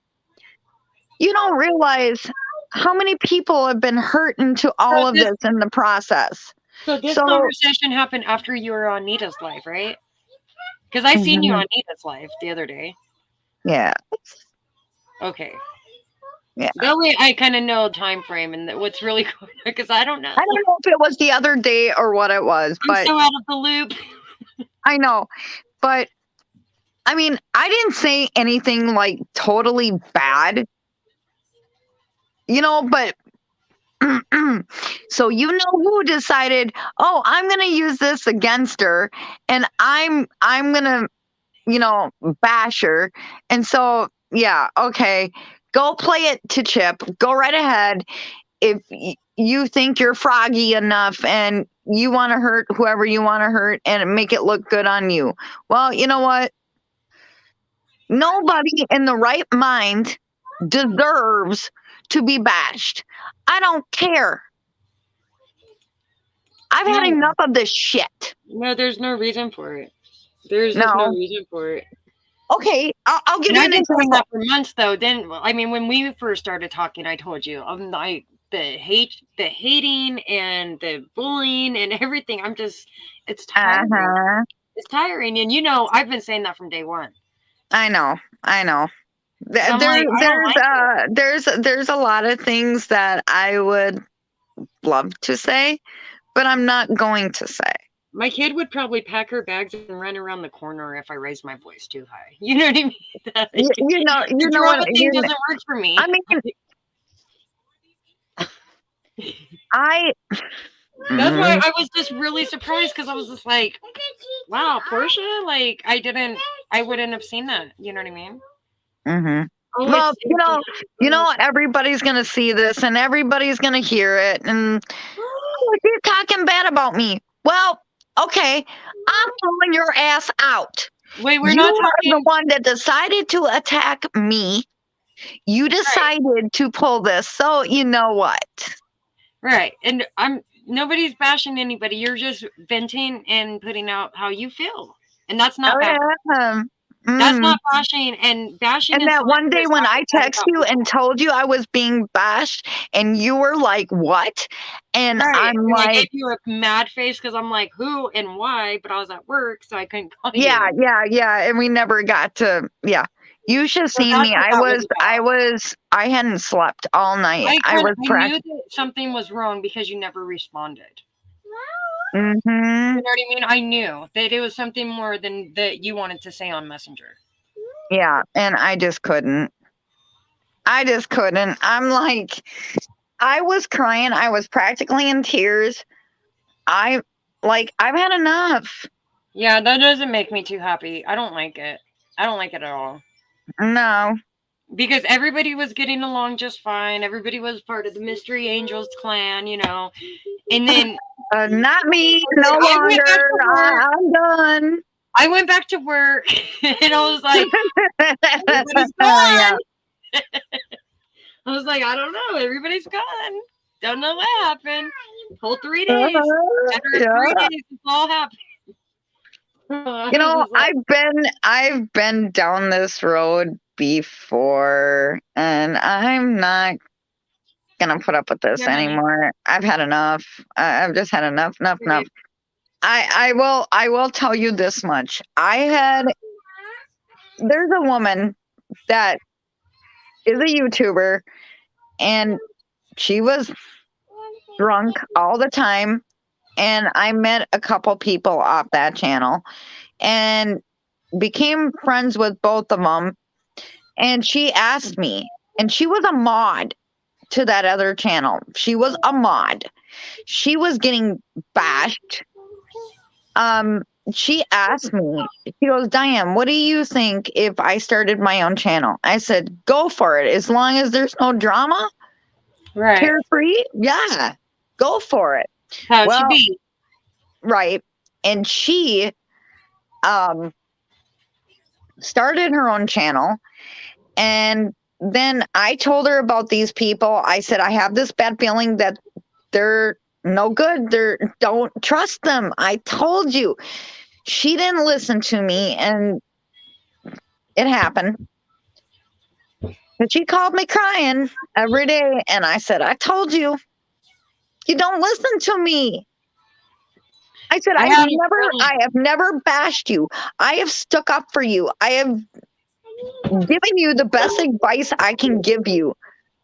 you don't realize how many people have been hurt into all of this in the process. So this conversation happened after you were on Nita's live, right? Because I seen you on Nita's live the other day. Yeah. Okay. Yeah. That way I kind of know time frame and what's really going on, because I don't know. I don't know if it was the other day or what it was, but I'm so out of the loop. I know. But I mean, I didn't say anything like totally bad. You know, but So you know who decided, oh, I'm gonna use this against her, and I'm gonna, bash her. And so yeah, okay, go play it to Chip. Go right ahead. If you think you're froggy enough and you want to hurt whoever you want to hurt and make it look good on you. Well, you know what? Nobody in the right mind deserves to be bashed. I don't care. I've had No. enough of this shit. No, there's no reason for it. There's just no reason for it. Okay, I'll give And you I've an been saying example. that for months, though. Then, I mean, when we first started talking, I told you, I'm like the hating, and the bullying, and everything. It's tiring. Uh-huh. It's tiring, and I've been saying that from day one. I know. So I'm like, I don't like it. There's a lot of things that I would love to say, but I'm not going to say. My kid would probably pack her bags and run around the corner if I raised my voice too high. You know what I mean? You know the what? drama thing doesn't work for me. I mean, That's why I was just really surprised, because I was just like, wow, Portia, like I wouldn't have seen that. You know what I mean? Mm-hmm. Oh, well, everybody's gonna see this and everybody's gonna hear it, and you're talking bad about me. Well, okay, I'm calling your ass out. Wait, we're you not are talking. the one that decided to attack me. You decided to pull this, so you know what? Right, and nobody's bashing anybody. You're just venting and putting out how you feel, and that's not bashing. That's not bashing, and bashing. And that one day when I texted you and told you I was being bashed, and you were like, "What?" And I'm like, I gave you a mad face because I'm like, "Who and why?" But I was at work, so I couldn't call you. Yeah, and we never got to. Yeah, you should have seen me. I hadn't slept all night. I knew that something was wrong because you never responded. Mm-hmm. You know what I mean? I knew that it was something more than that you wanted to say on Messenger. Yeah, and I just couldn't. I'm like, I was crying. I was practically in tears. I've had enough. Yeah, that doesn't make me too happy. I don't like it. I don't like it at all. No. Because everybody was getting along just fine. Everybody was part of the Mystery Angels clan, And then not me, no longer. I'm done. I went back to work, and I was like, everybody's gone. Yeah. I was like, I don't know. Everybody's gone. Don't know what happened. Whole 3 days. After 3 days, it's all happened. I've been down this road before, and I'm not gonna put up with this anymore. I've had enough. I've just had enough. I will tell you this much. There's a woman that is a YouTuber, and she was drunk all the time, and I met a couple people off that channel and became friends with both of them. And she asked me, and she was a mod to that other channel. She was a mod. She was getting bashed. She asked me, she goes, Diane, what do you think if I started my own channel? I said, go for it. As long as there's no drama, right? Carefree, yeah, go for it. How it should be. Right. And she started her own channel, and then I told her about these people. I said, I have this bad feeling that they're no good. Don't trust them. I told you. She didn't listen to me, and it happened. But she called me crying every day, and I said, I told you. You don't listen to me. I said, I have never bashed you. I have stuck up for you. I have given you the best advice I can give you.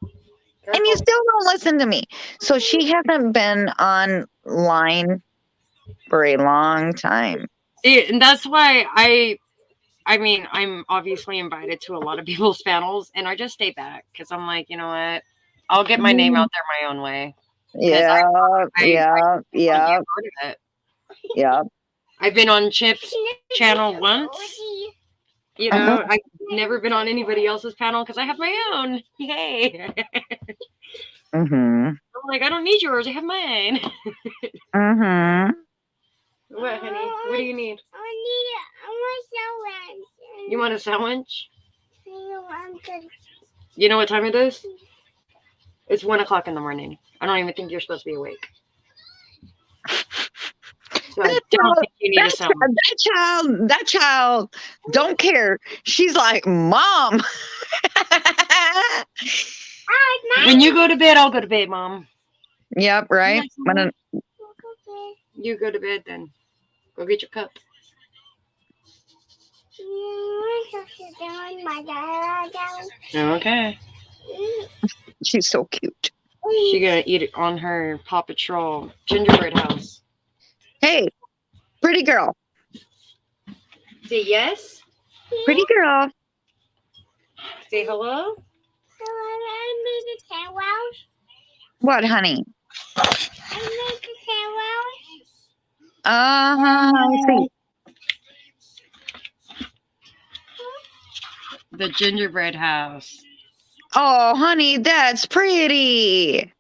And you still don't listen to me. So she hasn't been online for a long time. See, and that's why I mean, I'm obviously invited to a lot of people's panels, and I just stay back because I'm like, you know what? I'll get my name out there my own way. Yeah, yeah, Can't be a yeah, part of it. yeah. I've been on Chip's channel once. You know, I've never been on anybody else's panel because I have my own. Yay! Mm-hmm. I'm like, I don't need yours. I have mine. Mm-hmm. What, honey? What do you need? You want a sandwich? You know what time it is? It's 1 o'clock in the morning. I don't even think you're supposed to be awake. So I don't think you need a sandwich. That child don't care. She's like, Mom. When you go to bed, I'll go to bed, Mom. Yep, right. You go to bed then. Go get your cup. Okay. She's so cute. She gonna eat it on her Paw Patrol gingerbread house. Hey, pretty girl. Say yes. Pretty girl. Say hello. What, honey? I see. The gingerbread house. Oh, honey, that's pretty.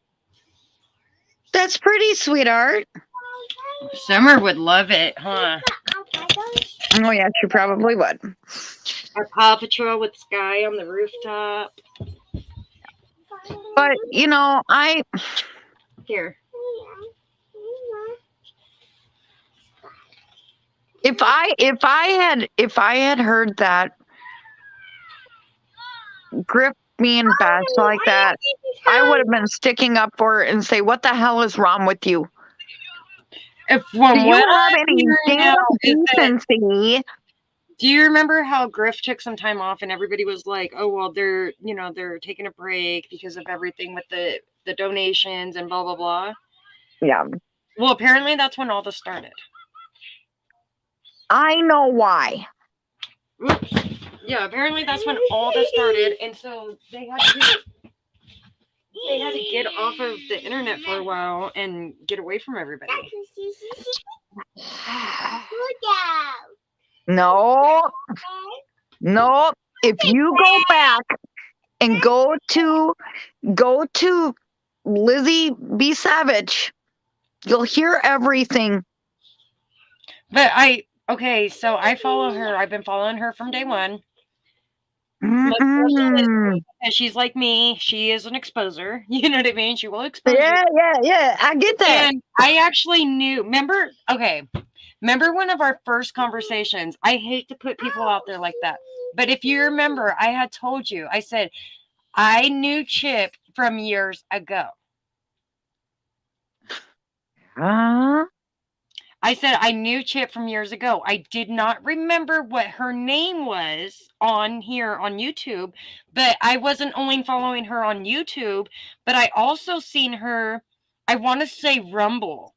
That's pretty, sweetheart. Summer would love it, huh? Oh, yeah, she probably would. Our Paw Patrol with Sky on the rooftop. But, you know, Here. if I had heard that Griff being bashed like that, I would have been sticking up for it and say, what the hell is wrong with you? If Do you have any damn that, decency? do you remember how Griff took some time off and everybody was like, oh, well, they're taking a break because of everything with the donations and blah, blah, blah. Yeah. Well, apparently that's when all this started. I know why. Oops. Yeah, apparently that's when all this started. And so they had to get off of the internet for a while and get away from everybody. No. If you go back and go to Lizzie B. Savage, you'll hear everything. But so I follow her. I've been following her from day one. Mm-mm. And she's like me. She is an exposer. You know what I mean? She will expose you. Yeah. I get that. And I actually knew. Remember one of our first conversations? I hate to put people out there like that. But if you remember, I had told you, I said, I knew Chip from years ago. I said I knew Chip from years ago. I did not remember what her name was on here on YouTube, but I wasn't only following her on YouTube, but I also seen her, I want to say Rumble.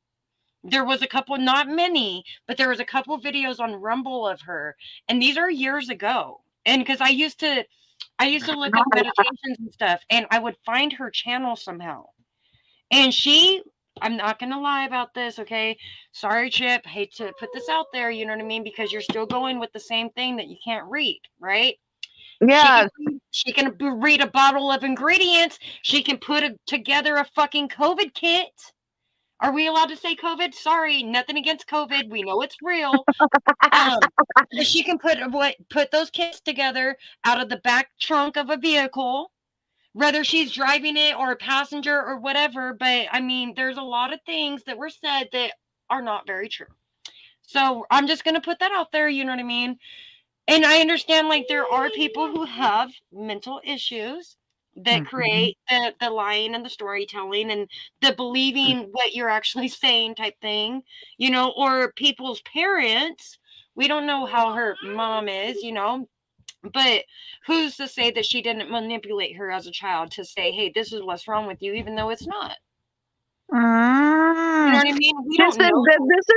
There was a couple, not many, but there was a couple videos on Rumble of her, and these are years ago. And because I used to look up meditations and stuff, and I would find her channel somehow. And I'm not going to lie about this, okay? Sorry, Chip. Hate to put this out there, you know what I mean? Because you're still going with the same thing that you can't read, right? Yeah. She can read a bottle of ingredients. She can put together a fucking COVID kit. Are we allowed to say COVID? Sorry, nothing against COVID. We know it's real. But she can put those kits together out of the back trunk of a vehicle, whether she's driving it or a passenger or whatever. But I mean, there's a lot of things that were said that are not very true. So I'm just going to put that out there. You know what I mean? And I understand, like, there are people who have mental issues that create the lying and the storytelling and the believing what you're actually saying type thing, you know, or people's parents. We don't know how her mom is, you know, but who's to say that she didn't manipulate her as a child to say, hey, this is what's wrong with you, even though it's not. You know what I mean? We don't know. This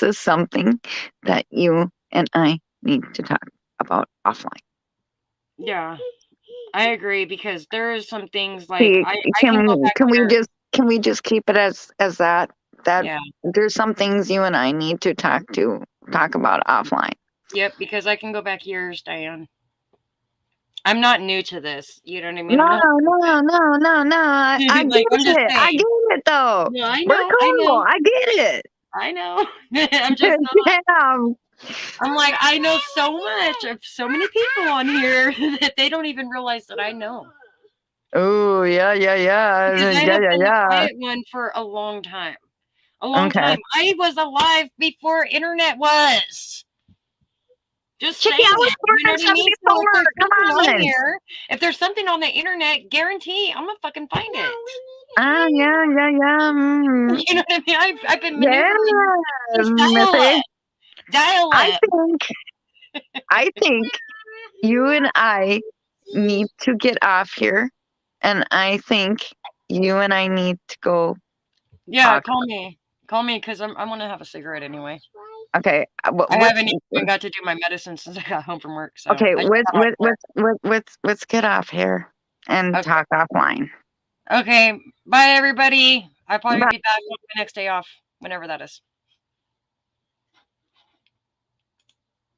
is something that you and I need to talk about offline. Yeah. I agree because there is some things like See, I can go back there. can we just keep it as that Yeah. there's some things you and I need to talk about offline. Yep, because I can go back years, Diane. I'm not new to this. You know what I mean? No, I'm not, no. I like, get I'm just it. I saying. get it though. No, I We're know. cool. I get it. I know. I'm just not. Damn. I'm like, I know so much of so many people on here that they don't even realize that I know. Oh, yeah. Because I have been the Yeah. quiet one for a long time. A long Okay. time. I was alive before internet was. Just saying Chickie, I was it. born You know in what I mean? So if 74. there's Come something on on. here, if there's something on the internet, guarantee I'm gonna fucking find it. Yeah. Mm. You know what I mean? I've been Yeah, maneuvering Missy. dialect. I think you and I need to get off here, and I think you and I need to go. Yeah, talk. call me because I'm gonna have a cigarette anyway. Okay. I haven't even got to do my medicine since I got home from work. So Okay. I just got off work. Let's get off here and Okay. talk offline. Okay, bye everybody. I'll probably Bye. be back on my next day off, whenever that is.